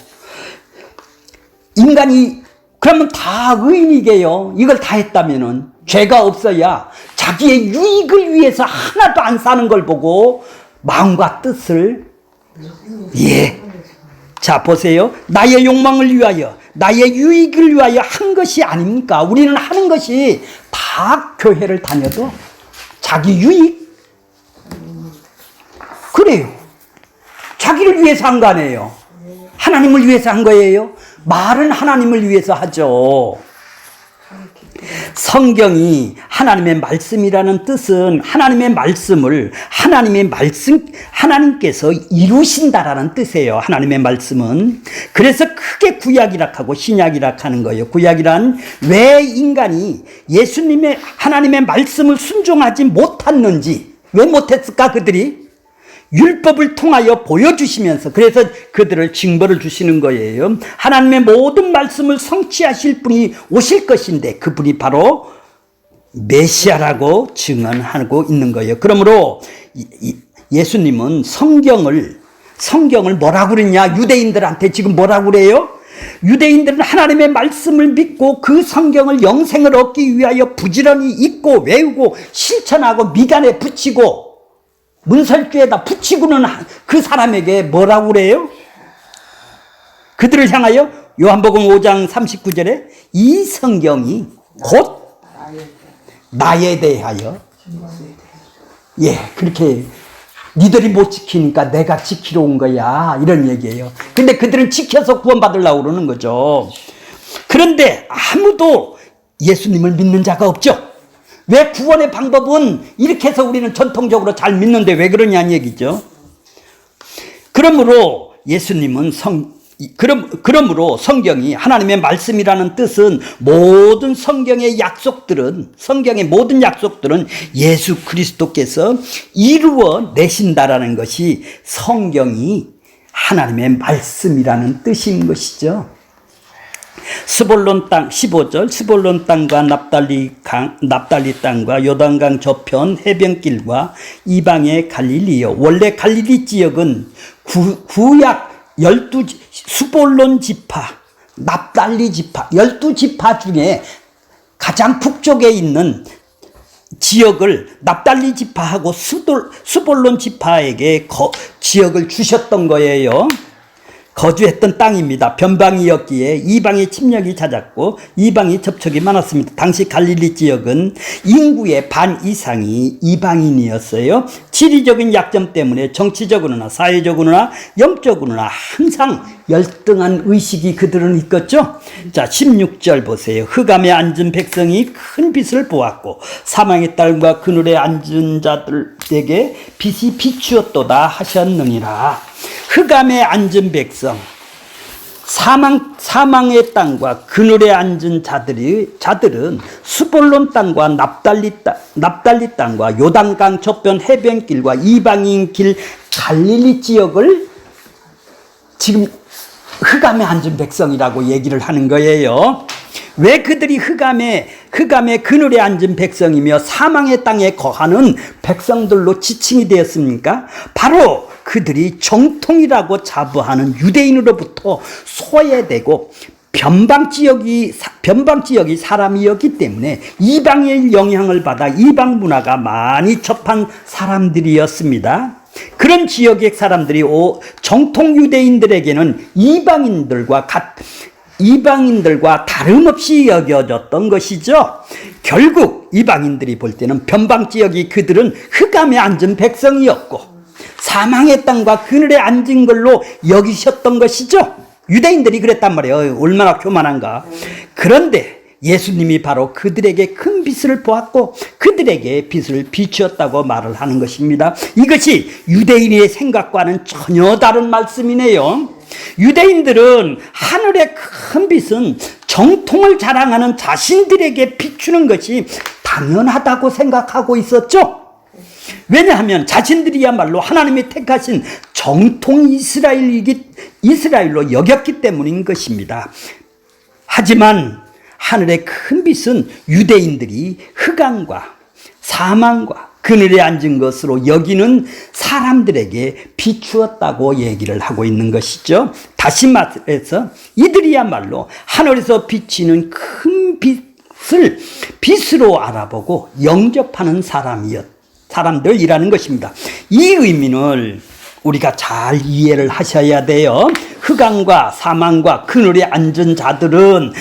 A: 인간이 그러면 다 의인이게요. 이걸 다 했다면은 죄가 없어야 자기의 유익을 위해서 하나도 안 사는 걸 보고 마음과 뜻을 자 보세요. 나의 욕망을 위하여 나의 유익을 위하여 한 것이 아닙니까? 우리는 하는 것이 다 교회를 다녀도 자기 유익 그래요. 자기를 위해서 한 거 아니에요. 하나님을 위해서 한 거예요. 말은 하나님을 위해서 하죠. 성경이 하나님의 말씀이라는 뜻은 하나님의 말씀을 하나님께서 이루신다라는 뜻이에요. 하나님의 말씀은. 그래서 크게 구약이라 하고 신약이라 하는 거예요. 구약이란 왜 인간이 하나님의 말씀을 순종하지 못했는지, 왜 못했을까 그들이? 율법을 통하여 보여주시면서 그래서 그들을 징벌을 주시는 거예요. 하나님의 모든 말씀을 성취하실 분이 오실 것인데 그분이 바로 메시아라고 증언하고 있는 거예요. 그러므로 예수님은 성경을 뭐라고 그러냐? 유대인들한테 지금 뭐라고 그래요? 유대인들은 하나님의 말씀을 믿고 그 성경을 영생을 얻기 위하여 부지런히 읽고 외우고 실천하고 미간에 붙이고 문설주에다 붙이고는 그 사람에게 뭐라고 그래요? 그들을 향하여 요한복음 5장 39절에 이 성경이 곧 나에 대하여 그렇게 니들이 못 지키니까 내가 지키러 온 거야 이런 얘기예요. 근데 그들은 지켜서 구원받으려고 그러는 거죠. 그런데 아무도 예수님을 믿는 자가 없죠. 왜? 구원의 방법은 이렇게 해서 우리는 전통적으로 잘 믿는데 왜 그러냐는 얘기죠. 그러므로 예수님은 그러므로 성경이 하나님의 말씀이라는 뜻은 모든 성경의 모든 약속들은 예수 그리스도께서 이루어 내신다라는 것이 성경이 하나님의 말씀이라는 뜻인 것이죠. 스볼론 땅 15절 스볼론 땅과 납달리 땅과 요단강 저편 해변길과 이방의 갈릴리요. 원래 갈릴리 지역은 구약 12 스볼론 지파, 납달리 지파 12지파 중에 가장 북쪽에 있는 지역을 납달리 지파하고 스볼론 지파에게 지역을 주셨던 거예요. 거주했던 땅입니다. 변방이었기에 이방의 침략이 잦았고 이방의 접촉이 많았습니다. 당시 갈릴리 지역은 인구의 반 이상이 이방인이었어요. 지리적인 약점 때문에 정치적으로나 사회적으로나 영적으로나 항상 열등한 의식이 그들은 있었죠. 자, 16절 보세요. 흑암에 앉은 백성이 큰 빛을 보았고 사망의 딸과 그늘에 앉은 자들에게 빛이 비추었도다 하셨느니라. 흑암에 앉은 백성, 사망의 땅과 그늘에 앉은 자들은 스볼론 땅과 납달리 땅과 요단강 저편 해변길과 이방인 길 갈릴리 지역을 지금 흑암에 앉은 백성이라고 얘기를 하는 거예요. 왜 그들이 흑암의 그늘에 앉은 백성이며 사망의 땅에 거하는 백성들로 지칭이 되었습니까? 바로 그들이 정통이라고 자부하는 유대인으로부터 소외되고 변방 지역이 사람이었기 때문에 이방의 영향을 받아 이방 문화가 많이 접한 사람들이었습니다. 그런 지역의 사람들이 정통 유대인들에게는 이방인들과 다름없이 여겨졌던 것이죠. 결국 이방인들이 볼 때는 변방 지역이 그들은 흑암에 앉은 백성이었고 사망의 땅과 그늘에 앉은 걸로 여기셨던 것이죠. 유대인들이 그랬단 말이에요. 얼마나 교만한가. 그런데 예수님이 바로 그들에게 큰 빛을 보았고 그들에게 빛을 비추었다고 말을 하는 것입니다. 이것이 유대인의 생각과는 전혀 다른 말씀이네요. 유대인들은 하늘의 큰 빛은 정통을 자랑하는 자신들에게 비추는 것이 당연하다고 생각하고 있었죠. 왜냐하면 자신들이야말로 하나님이 택하신 정통 이스라엘로 여겼기 때문인 것입니다. 하지만 하늘의 큰 빛은 유대인들이 흑암과 사망과 그늘에 앉은 것으로 여기는 사람들에게 비추었다고 얘기를 하고 있는 것이죠. 다시 말해서 이들이야말로 하늘에서 비치는 큰 빛으로 알아보고 영접하는 사람들이라는 것입니다. 이 의미를 우리가 잘 이해를 하셔야 돼요. 흑암과 사망과 그늘에 앉은 자들은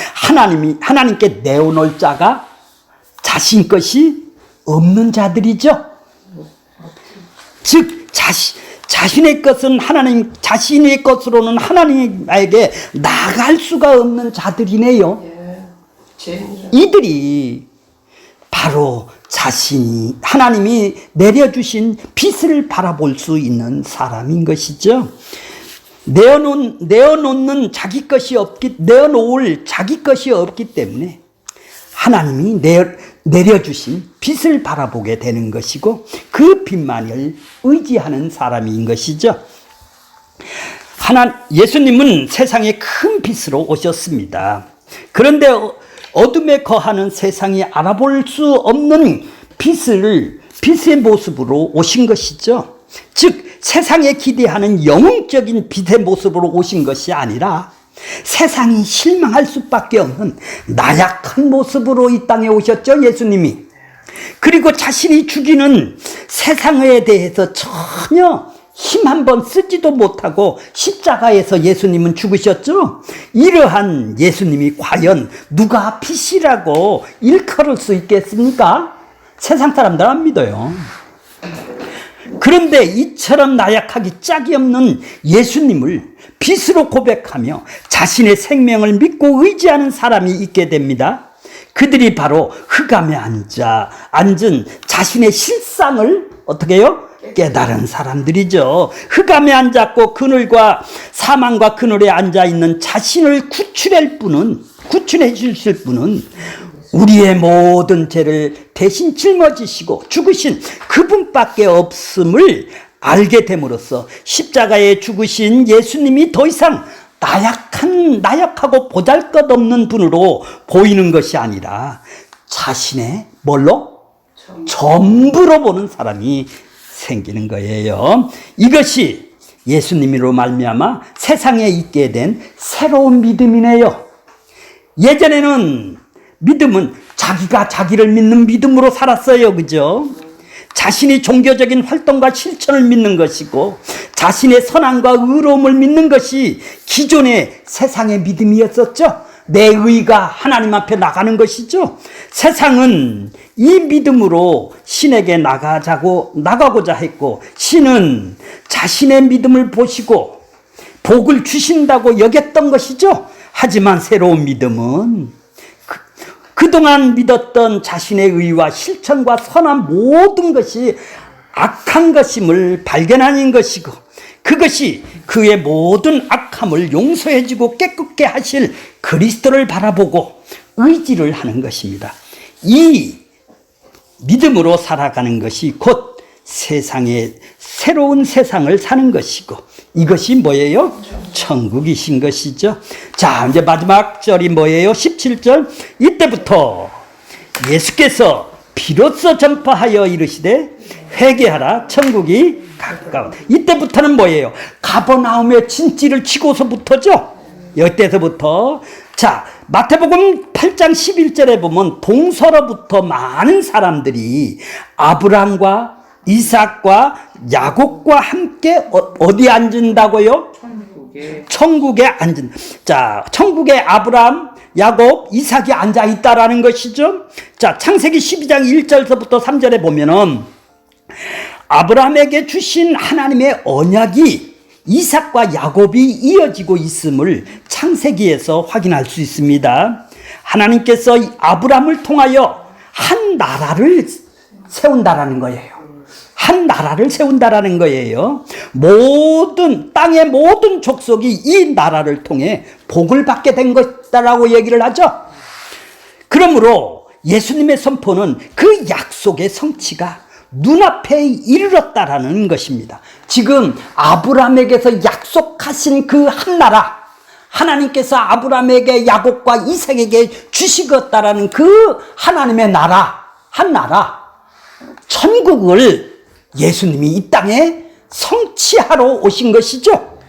A: 하나님께 내어놓을 자가 자신 것이 없는 자들이죠. 즉 자신의 것은 자신의 것으로는 하나님에게 나갈 수가 없는 자들이네요. 이들이 바로 하나님이 내려주신 빛을 바라볼 수 있는 사람인 것이죠. 내어놓을 자기 것이 없기 때문에 하나님이 내려주신 빛을 바라보게 되는 것이고 그 빛만을 의지하는 사람인 것이죠. 예수님은 세상에 큰 빛으로 오셨습니다. 그런데 어둠에 거하는 세상이 알아볼 수 없는 빛의 모습으로 오신 것이죠. 즉 세상에 기대하는 영웅적인 빛의 모습으로 오신 것이 아니라 세상이 실망할 수밖에 없는 나약한 모습으로 이 땅에 오셨죠, 예수님이. 그리고 자신이 죽이는 세상에 대해서 전혀 힘 한번 쓰지도 못하고 십자가에서 예수님은 죽으셨죠. 이러한 예수님이 과연 누가 빛이라고 일컬을 수 있겠습니까? 세상 사람들 안 믿어요. 그런데 이처럼 나약하기 짝이 없는 예수님을 빛으로 고백하며 자신의 생명을 믿고 의지하는 사람이 있게 됩니다. 그들이 바로 흑암에 앉은 자신의 실상을 어떻게 해요? 깨달은 사람들이죠. 흑암에 앉았고 그늘과 사망과 그늘에 앉아있는 자신을 구출해 주실 분은 우리의 모든 죄를 대신 짊어지시고 죽으신 그분밖에 없음을 알게 됨으로써 십자가에 죽으신 예수님이 더 이상 나약하고 보잘것없는 분으로 보이는 것이 아니라 자신의 뭘로? 전부로 보는 사람이 생기는 거예요. 이것이 예수님으로 말미암아 세상에 있게 된 새로운 믿음이네요. 예전에는 믿음은 자기가 자기를 믿는 믿음으로 살았어요. 그죠? 자신이 종교적인 활동과 실천을 믿는 것이고 자신의 선함과 의로움을 믿는 것이 기존의 세상의 믿음이었었죠. 내 의가 하나님 앞에 나가는 것이죠. 세상은 이 믿음으로 신에게 나가고자 했고 신은 자신의 믿음을 보시고 복을 주신다고 여겼던 것이죠. 하지만 새로운 믿음은 그동안 믿었던 자신의 의와 실천과 선한 모든 것이 악한 것임을 발견하는 것이고 그것이 그의 모든 악함을 용서해주고 깨끗게 하실 그리스도를 바라보고 의지를 하는 것입니다. 이 믿음으로 살아가는 것이 곧 새로운 세상을 사는 것이고 이것이 뭐예요? 천국이신 것이죠. 자, 이제 마지막 절이 뭐예요? 17절. 이때부터 예수께서 비로소 전파하여 이르시되 회개하라 천국이 가까워. 이때부터는 뭐예요? 가버나움의 진지를 치고서부터죠. 이때서부터. 자, 마태복음 8장 11절에 보면 동서로부터 많은 사람들이 아브라함과 이삭과 야곱과 함께 어디 앉은다고요? 천국에 앉은. 자, 천국에 아브라함, 야곱, 이삭이 앉아 있다라는 것이죠. 자, 창세기 12장 1절서부터 3절에 보면은 아브라함에게 주신 하나님의 언약이 이삭과 야곱이 이어지고 있음을 창세기에서 확인할 수 있습니다. 하나님께서 아브라함을 통하여 한 나라를 세운다라는 거예요. 한 나라를 세운다라는 거예요. 땅의 모든 족속이 이 나라를 통해 복을 받게 된 것이다라고 얘기를 하죠. 그러므로 예수님의 선포는 그 약속의 성취가 눈앞에 이르렀다라는 것입니다. 지금 아브라함에게서 약속하신 그 한 나라, 하나님께서 아브라함에게 야곱과 이삭에게 주시겠다라는 그 하나님의 나라, 한 나라, 천국을 예수님이 이 땅에 성취하러 오신 것이죠.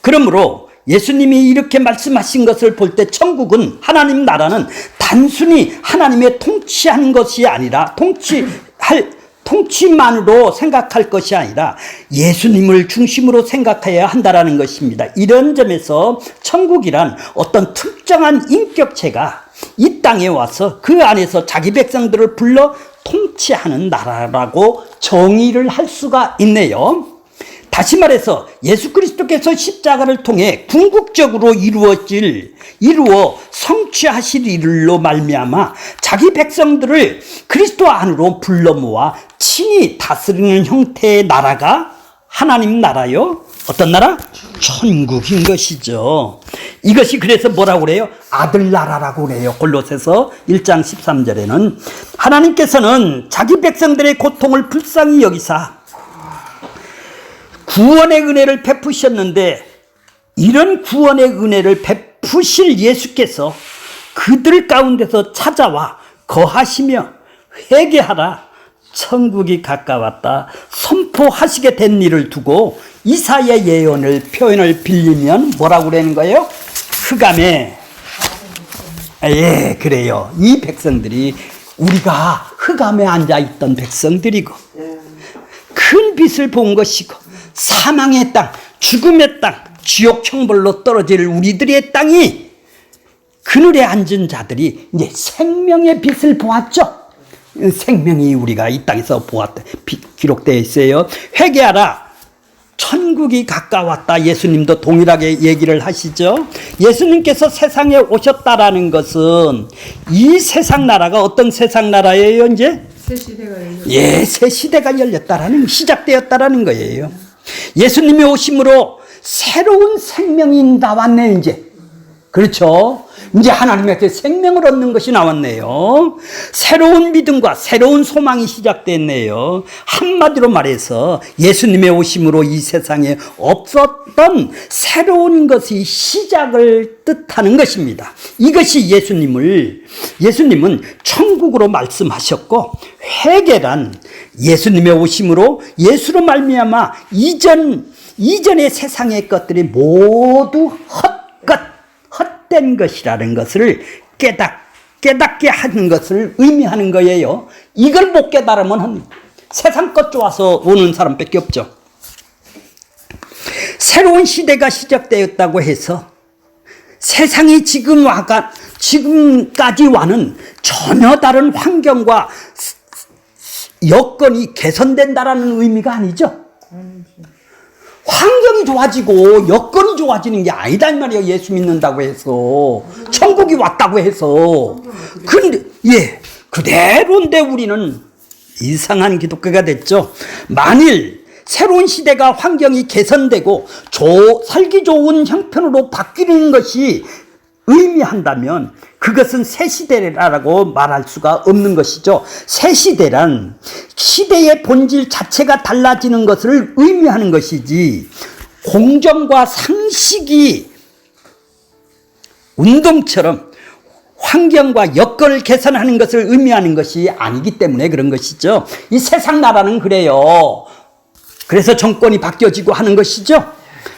A: 그러므로 예수님이 이렇게 말씀하신 것을 볼 때 천국은, 하나님 나라는 단순히 하나님의 통치하는 것이 아니라 통치만으로 생각할 것이 아니라 예수님을 중심으로 생각해야 한다라는 것입니다. 이런 점에서 천국이란 어떤 특정한 인격체가 이 땅에 와서 그 안에서 자기 백성들을 불러 통치하는 나라라고 정의를 할 수가 있네요. 다시 말해서 예수 그리스도께서 십자가를 통해 궁극적으로 이루어 성취하실 일로 말미암아 자기 백성들을 그리스도 안으로 불러 모아 친히 다스리는 형태의 나라가 하나님 나라요. 어떤 나라? 천국인 것이죠. 이것이 그래서 뭐라고 그래요? 아들나라라고 그래요. 골로새서 1장 13절에는 하나님께서는 자기 백성들의 고통을 불쌍히 여기사 구원의 은혜를 베푸셨는데, 이런 구원의 은혜를 베푸실 예수께서 그들 가운데서 찾아와 거하시며 회개하라, 천국이 가까웠다 선포하시게 된 일을 두고 이사야의 예언을 표현을 빌리면 뭐라고 그러는 거예요? 흑암에, 예, 그래요. 이 백성들이 우리가 흑암에 앉아있던 백성들이고 큰 빛을 본 것이고 사망의 땅, 죽음의 땅, 지옥 형벌로 떨어질 우리들의 땅이, 그늘에 앉은 자들이 이제 생명의 빛을 보았죠. 생명이 우리가 이 땅에서 보았다 기록되어 있어요. 회개하라, 천국이 가까웠다. 예수님도 동일하게 얘기를 하시죠. 예수님께서 세상에 오셨다라는 것은 이 세상 나라가 어떤 세상 나라예요? 이제
B: 새 시대가 열렸다.
A: 예, 새 시대가 열렸다라는, 시작되었다라는 거예요. 예수님이 오심으로 새로운 생명이 나왔네요. 이제 그렇죠. 이제 하나님의 생명을 얻는 것이 나왔네요. 새로운 믿음과 새로운 소망이 시작됐네요. 한마디로 말해서 예수님의 오심으로 이 세상에 없었던 새로운 것이 시작을 뜻하는 것입니다. 이것이 예수님은 천국으로 말씀하셨고, 회개란 예수님의 오심으로 예수로 말미암아 이전의 세상의 것들이 모두 헛된 것이라는 것을 깨닫게 하는 것을 의미하는 거예요. 이걸 못 깨달으면 세상 것 좋아서 오는 사람밖에 없죠. 새로운 시대가 시작되었다고 해서 세상이 지금까지와는 전혀 다른 환경과 여건이 개선된다라는 의미가 아니죠. 환경이 좋아지고 여건이 좋아지는 게 아니다 이 말이에요. 예수 믿는다고 해서, 천국이 왔다고 해서. 근데 예, 그대로인데 우리는 이상한 기독교가 됐죠. 만일 새로운 시대가 환경이 개선되고 살기 좋은 형편으로 바뀌는 것이 의미한다면 그것은 새 시대라고 말할 수가 없는 것이죠. 새 시대란 시대의 본질 자체가 달라지는 것을 의미하는 것이지, 공정과 상식이 운동처럼 환경과 여건을 개선하는 것을 의미하는 것이 아니기 때문에 그런 것이죠. 이 세상 나라는 그래요. 그래서 정권이 바뀌어지고 하는 것이죠.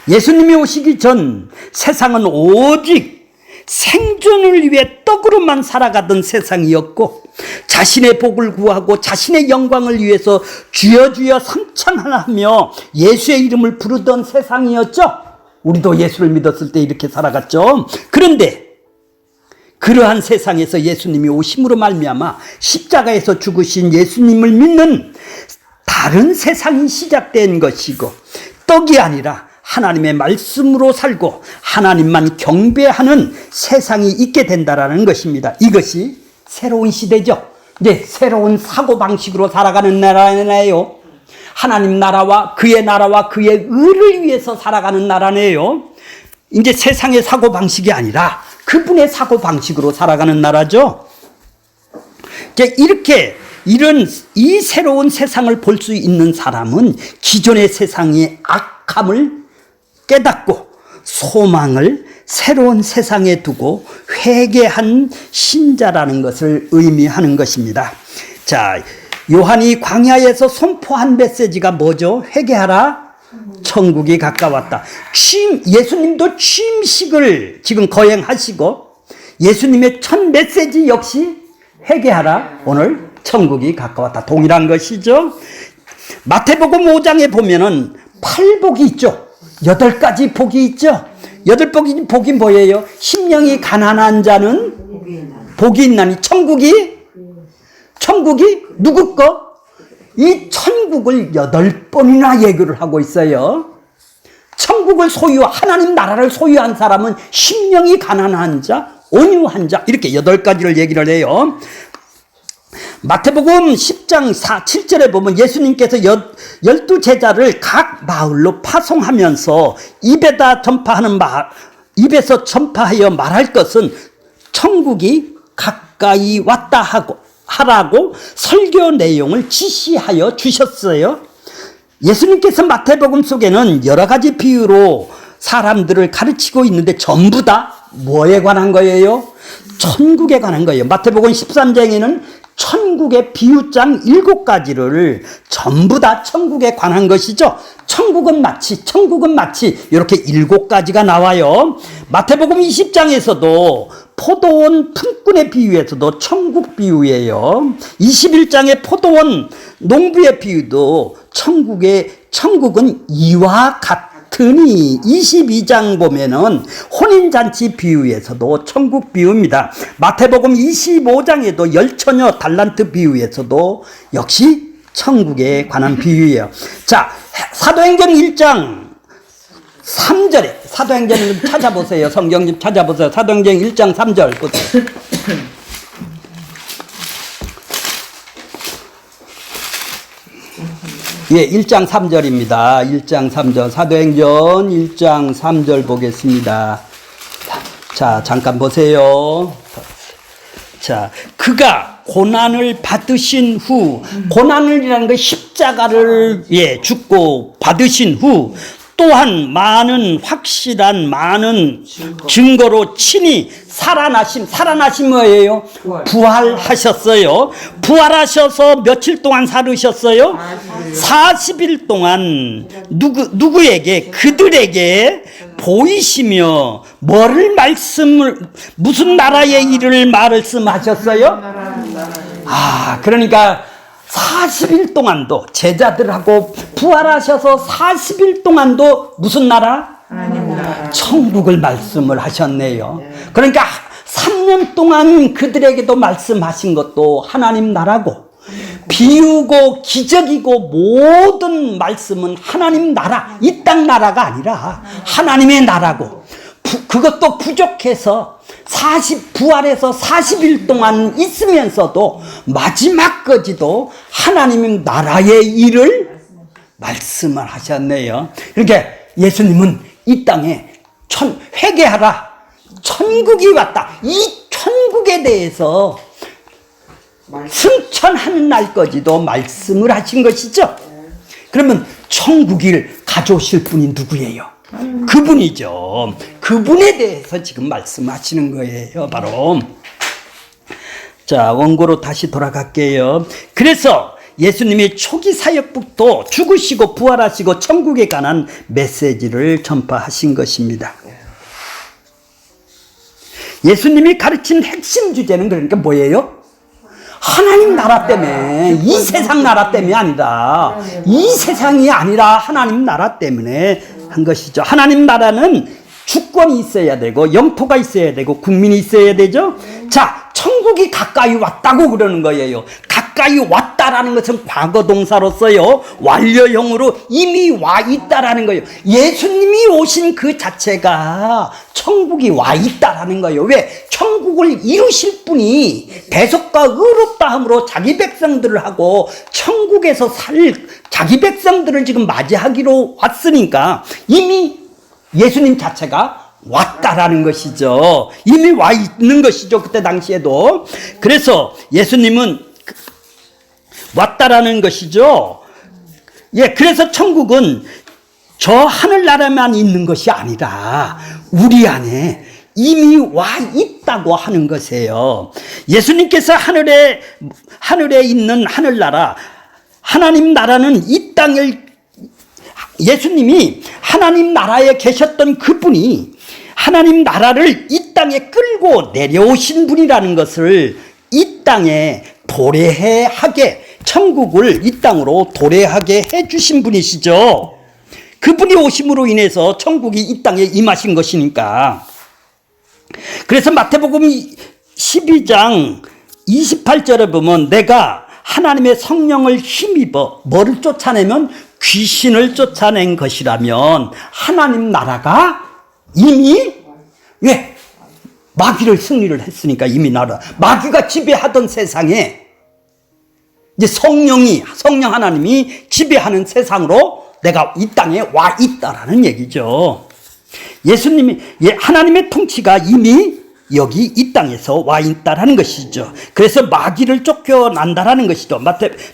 A: 예수님이 오시기 전 세상은 오직 생존을 위해 떡으로만 살아가던 세상이었고, 자신의 복을 구하고 자신의 영광을 위해서 주여 주여 삼창하며 예수의 이름을 부르던 세상이었죠. 우리도 예수를 믿었을 때 이렇게 살아갔죠. 그런데 그러한 세상에서 예수님이 오심으로 말미암아 십자가에서 죽으신 예수님을 믿는 다른 세상이 시작된 것이고, 떡이 아니라 하나님의 말씀으로 살고 하나님만 경배하는 세상이 있게 된다라는 것입니다. 이것이 새로운 시대죠. 이제 새로운 사고방식으로 살아가는 나라네요. 하나님 나라와 그의 의를 위해서 살아가는 나라네요. 이제 세상의 사고방식이 아니라 그분의 사고방식으로 살아가는 나라죠. 이제 이 새로운 세상을 볼 수 있는 사람은 기존의 세상의 악함을 깨닫고 소망을 새로운 세상에 두고 회개한 신자라는 것을 의미하는 것입니다. 자, 요한이 광야에서 선포한 메시지가 뭐죠? 회개하라, 천국이 가까웠다. 예수님도 취임식을 지금 거행하시고 예수님의 첫 메시지 역시 회개하라, 오늘 천국이 가까웠다. 동일한 것이죠. 마태복음 5장에 보면은 8복이 있죠. 8가지 복이 있죠. 8복이 뭐예요? 심령이 가난한 자는 복이 있나니. 천국이 누구 거? 이 천국을 8번이나 얘기를 하고 있어요. 천국을 하나님 나라를 소유한 사람은 심령이 가난한 자, 온유한 자, 이렇게 8가지를 얘기를 해요. 마태복음 10장 7절에 보면 예수님께서 12제자를 각 마을로 파송하면서 입에서 전파하여 말할 것은 천국이 가까이 왔다 하라고 설교 내용을 지시하여 주셨어요. 예수님께서 마태복음 속에는 여러 가지 비유로 사람들을 가르치고 있는데 전부 다 뭐에 관한 거예요? 천국에 관한 거예요. 마태복음 13장에는 천국의 비유장 7가지를 전부 다 천국에 관한 것이죠. 천국은 마치 이렇게 7가지가 나와요. 마태복음 20장에서도 포도원 품꾼의 비유에서도 천국 비유예요. 21장의 포도원 농부의 비유도 천국은 이와 같으니 22장 보면은 혼인잔치 비유에서도 천국 비유입니다. 마태복음 25장에도 열처녀 달란트 비유에서도 역시 천국에 관한 비유예요. 자, 사도행전 1장 3절에 사도행전 좀 찾아보세요. 성경 좀 찾아보세요. 사도행전 1장 3절 보세요. 예, 1장 3절입니다. 1장 3절. 사도행전 1장 3절 보겠습니다. 자, 잠깐 보세요. 자, 그가 고난을 받으신 후, 고난이라는 거 십자가를 죽고 받으신 후, 또한 확실한 많은 증거로 친히 살아나신 뭐예요? 부활하셨어요. 부활하셔서 며칠 동안 살으셨어요? 40일 동안 누구에게? 그들에게 보이시며 무슨 나라의 일을 말씀하셨어요? 그러니까 40일 동안도 제자들하고 부활하셔서 40일 동안도 무슨 나라?
B: 하나님 나라.
A: 천국을 말씀을 하셨네요. 그러니까 3년 동안 그들에게도 말씀하신 것도 하나님 나라고, 비유고 기적이고 모든 말씀은 하나님 나라, 이 땅 나라가 아니라 하나님의 나라고, 그것도 부족해서 부활해서 40일 동안 있으면서도 마지막까지도 하나님 나라의 일을 말씀을 하셨네요. 그러니까 예수님은 이 땅에 회개하라, 천국이 왔다, 이 천국에 대해서 승천하는 날까지도 말씀을 하신 것이죠. 그러면 천국을 가져오실 분이 누구예요? 그분이죠. 그분에 대해서 지금 말씀하시는 거예요. 바로. 자, 원고로 다시 돌아갈게요. 그래서 예수님이 초기 사역부터 죽으시고 부활하시고 천국에 관한 메시지를 전파하신 것입니다. 예수님이 가르친 핵심 주제는 그러니까 뭐예요? 하나님 나라 때문에, 이 세상 나라 때문이 아니라, 이 세상이 아니라 하나님 나라 때문에 한 것이죠. 하나님 나라는 주권이 있어야 되고 영토가 있어야 되고 국민이 있어야 되죠. 자, 천국이 가까이 왔다고 그러는 거예요. 가까이 왔다라는 것은 과거 동사로서요, 완료형으로 이미 와 있다라는 거예요. 예수님이 오신 그 자체가 천국이 와 있다라는 거예요. 왜? 천국을 이루실 분이 대속과 의롭다함으로 자기 백성들을 하고 천국에서 살 자기 백성들을 지금 맞이하기로 왔으니까 이미 예수님 자체가 왔다라는 것이죠. 이미 와 있는 것이죠. 그때 당시에도. 그래서 예수님은 왔다라는 것이죠. 예, 그래서 천국은 저 하늘나라만 있는 것이 아니라 우리 안에 이미 와 있다고 하는 것이에요. 예수님께서 하늘에 있는 하늘나라, 하나님 나라는 이 땅을, 예수님이 하나님 나라에 계셨던 그분이 하나님 나라를 이 땅에 끌고 내려오신 분이라는 것을 이 땅에 도래하게, 천국을 이 땅으로 도래하게 해주신 분이시죠. 그분이 오심으로 인해서 천국이 이 땅에 임하신 것이니까. 그래서 마태복음 12장 28절에 보면 내가 하나님의 성령을 힘입어 뭐를 쫓아내면 귀신을 쫓아낸 것이라면 하나님 나라가 이미 왜? 마귀를 승리를 했으니까 이미 나라. 마귀가 지배하던 세상에 이제 성령 하나님이 지배하는 세상으로 내가 이 땅에 와 있다라는 얘기죠. 하나님의 통치가 이미 여기 이 땅에서 와 있다라는 것이죠. 그래서 마귀를 쫓겨난다라는 것이죠.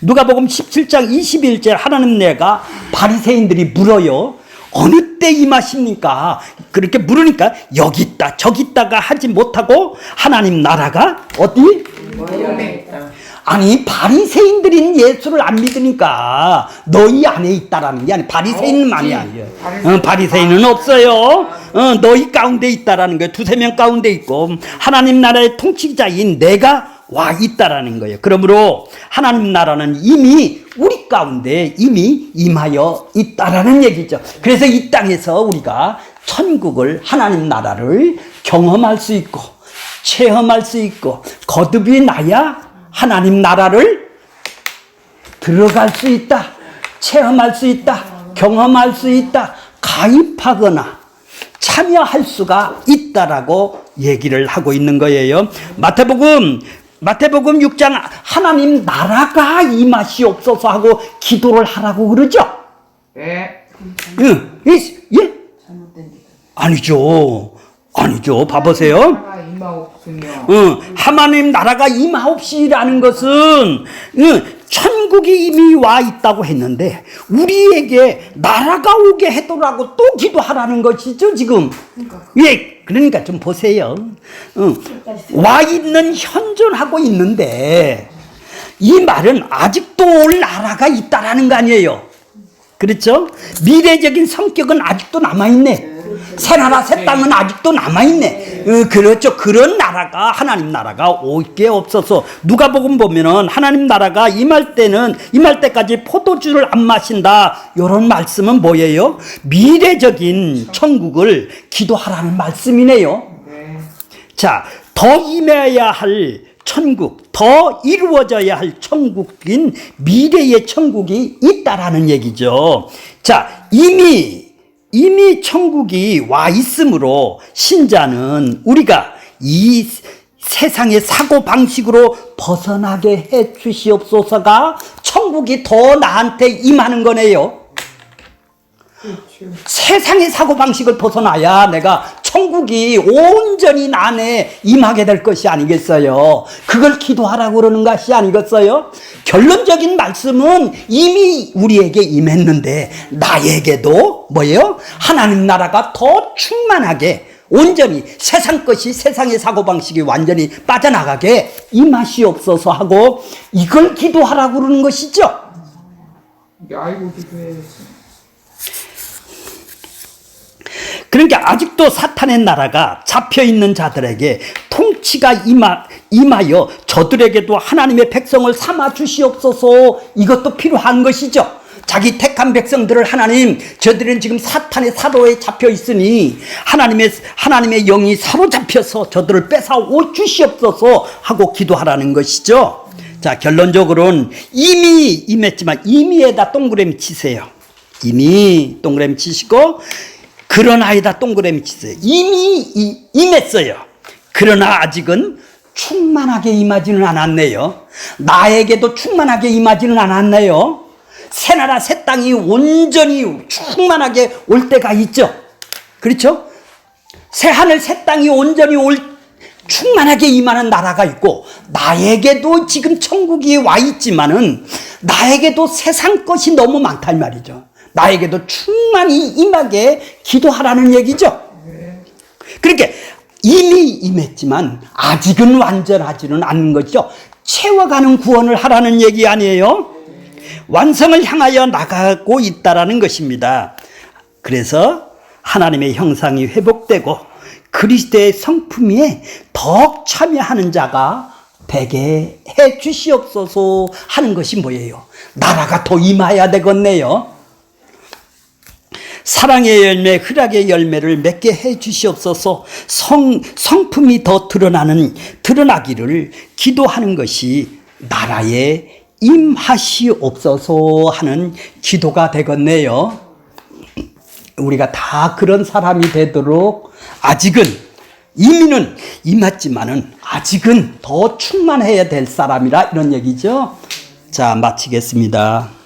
A: 누가복음 17장 21절 하나님 내가 바리새인들이 물어요. 어느 때 임하십니까? 그렇게 물으니까 여기 있다 저기 있다가 하지 못하고 하나님 나라가 어디? 아니 바리새인들인 예수를 안 믿으니까 너희 안에 있다라는 게 아니라 바리새인만이 아니에요. 바리새인은 없어요. 너희 가운데 있다라는 거예요. 두세 명 가운데 있고 하나님 나라의 통치자인 내가 와 있다라는 거예요. 그러므로 하나님 나라는 이미 우리 가운데 이미 임하여 있다라는 얘기죠. 그래서 이 땅에서 우리가 천국을 하나님 나라를 경험할 수 있고 체험할 수 있고 거듭이 나야 하나님 나라를 들어갈 수 있다, 체험할 수 있다, 경험할 수 있다, 가입하거나 참여할 수가 있다라고 얘기를 하고 있는 거예요. 마태복음 6장 하나님 나라가 임하시옵소서 하고 기도를 하라고 그러죠?
B: 네.
A: 예? 아니죠. 봐보세요. 하나님 나라가 임하옵시라는 것은 천국이 이미 와 있다고 했는데 우리에게 나라가 오게 해도라고 또 기도하라는 것이죠 지금. 그러니까 좀 보세요. 와 있는 현존하고 있는데 이 말은 아직도 올 나라가 있다라는 거 아니에요. 그렇죠? 미래적인 성격은 아직도 남아있네. 새 나라 새 땅은 아직도 남아있네. 그렇죠. 그런 나라가 하나님 나라가 올 게 없어서 누가복음 보면은 하나님 나라가 임할 때까지 포도주를 안 마신다. 이런 말씀은 뭐예요? 미래적인 천국을 기도하라는 말씀이네요. 자, 더 임해야 할 천국, 더 이루어져야 할 천국인 미래의 천국이 있다라는 얘기죠. 자, 이미 천국이 와 있으므로 신자는 우리가 이 세상의 사고 방식으로 벗어나게 해 주시옵소서가 천국이 더 나한테 임하는 거네요. 세상의 사고 방식을 벗어나야 내가 천국이 온전히 나 안에 임하게 될 것이 아니겠어요? 그걸 기도하라고 그러는 것이 아니겠어요? 결론적인 말씀은 이미 우리에게 임했는데 나에게도 뭐예요? 하나님 나라가 더 충만하게 온전히 세상의 사고방식이 완전히 빠져나가게 임하시옵소서 하고 이걸 기도하라고 그러는 것이죠.
B: 알고 기도해야지.
A: 그러니까 아직도 사탄의 나라가 잡혀있는 자들에게 통치가 임하여 저들에게도 하나님의 백성을 삼아 주시옵소서 이것도 필요한 것이죠. 자기 택한 백성들을 하나님 저들은 지금 사탄의 사로에 잡혀 있으니 하나님의 영이 사로잡혀서 저들을 뺏어오 주시옵소서 하고 기도하라는 것이죠. 자, 결론적으로는 이미 임했지만 이미에다 동그라미 치세요. 이미 동그라미 치시고 그러나에다 동그라미 치세요. 이미 임했어요. 그러나 아직은 충만하게 임하지는 않았네요. 나에게도 충만하게 임하지는 않았네요. 새나라 새 땅이 온전히 충만하게 올 때가 있죠. 그렇죠? 새하늘 새 땅이 온전히 충만하게 임하는 나라가 있고 나에게도 지금 천국이 와 있지만은 나에게도 세상 것이 너무 많다 이 말이죠. 나에게도 충만히 임하게 기도하라는 얘기죠. 그러니까 이미 임했지만 아직은 완전하지는 않은 거죠. 채워가는 구원을 하라는 얘기 아니에요. 완성을 향하여 나가고 있다라는 것입니다. 그래서 하나님의 형상이 회복되고 그리스도의 성품에 더욱 참여하는 자가 되게 해 주시옵소서 하는 것이 뭐예요? 나라가 더 임해야 되겠네요. 사랑의 열매, 희락의 열매를 맺게 해 주시옵소서. 성품이 더 드러나기를 기도하는 것이 나라에 임하시옵소서 하는 기도가 되겠네요. 우리가 다 그런 사람이 되도록 아직은 이미는 임했지만은 아직은 더 충만해야 될 사람이라 이런 얘기죠. 자, 마치겠습니다.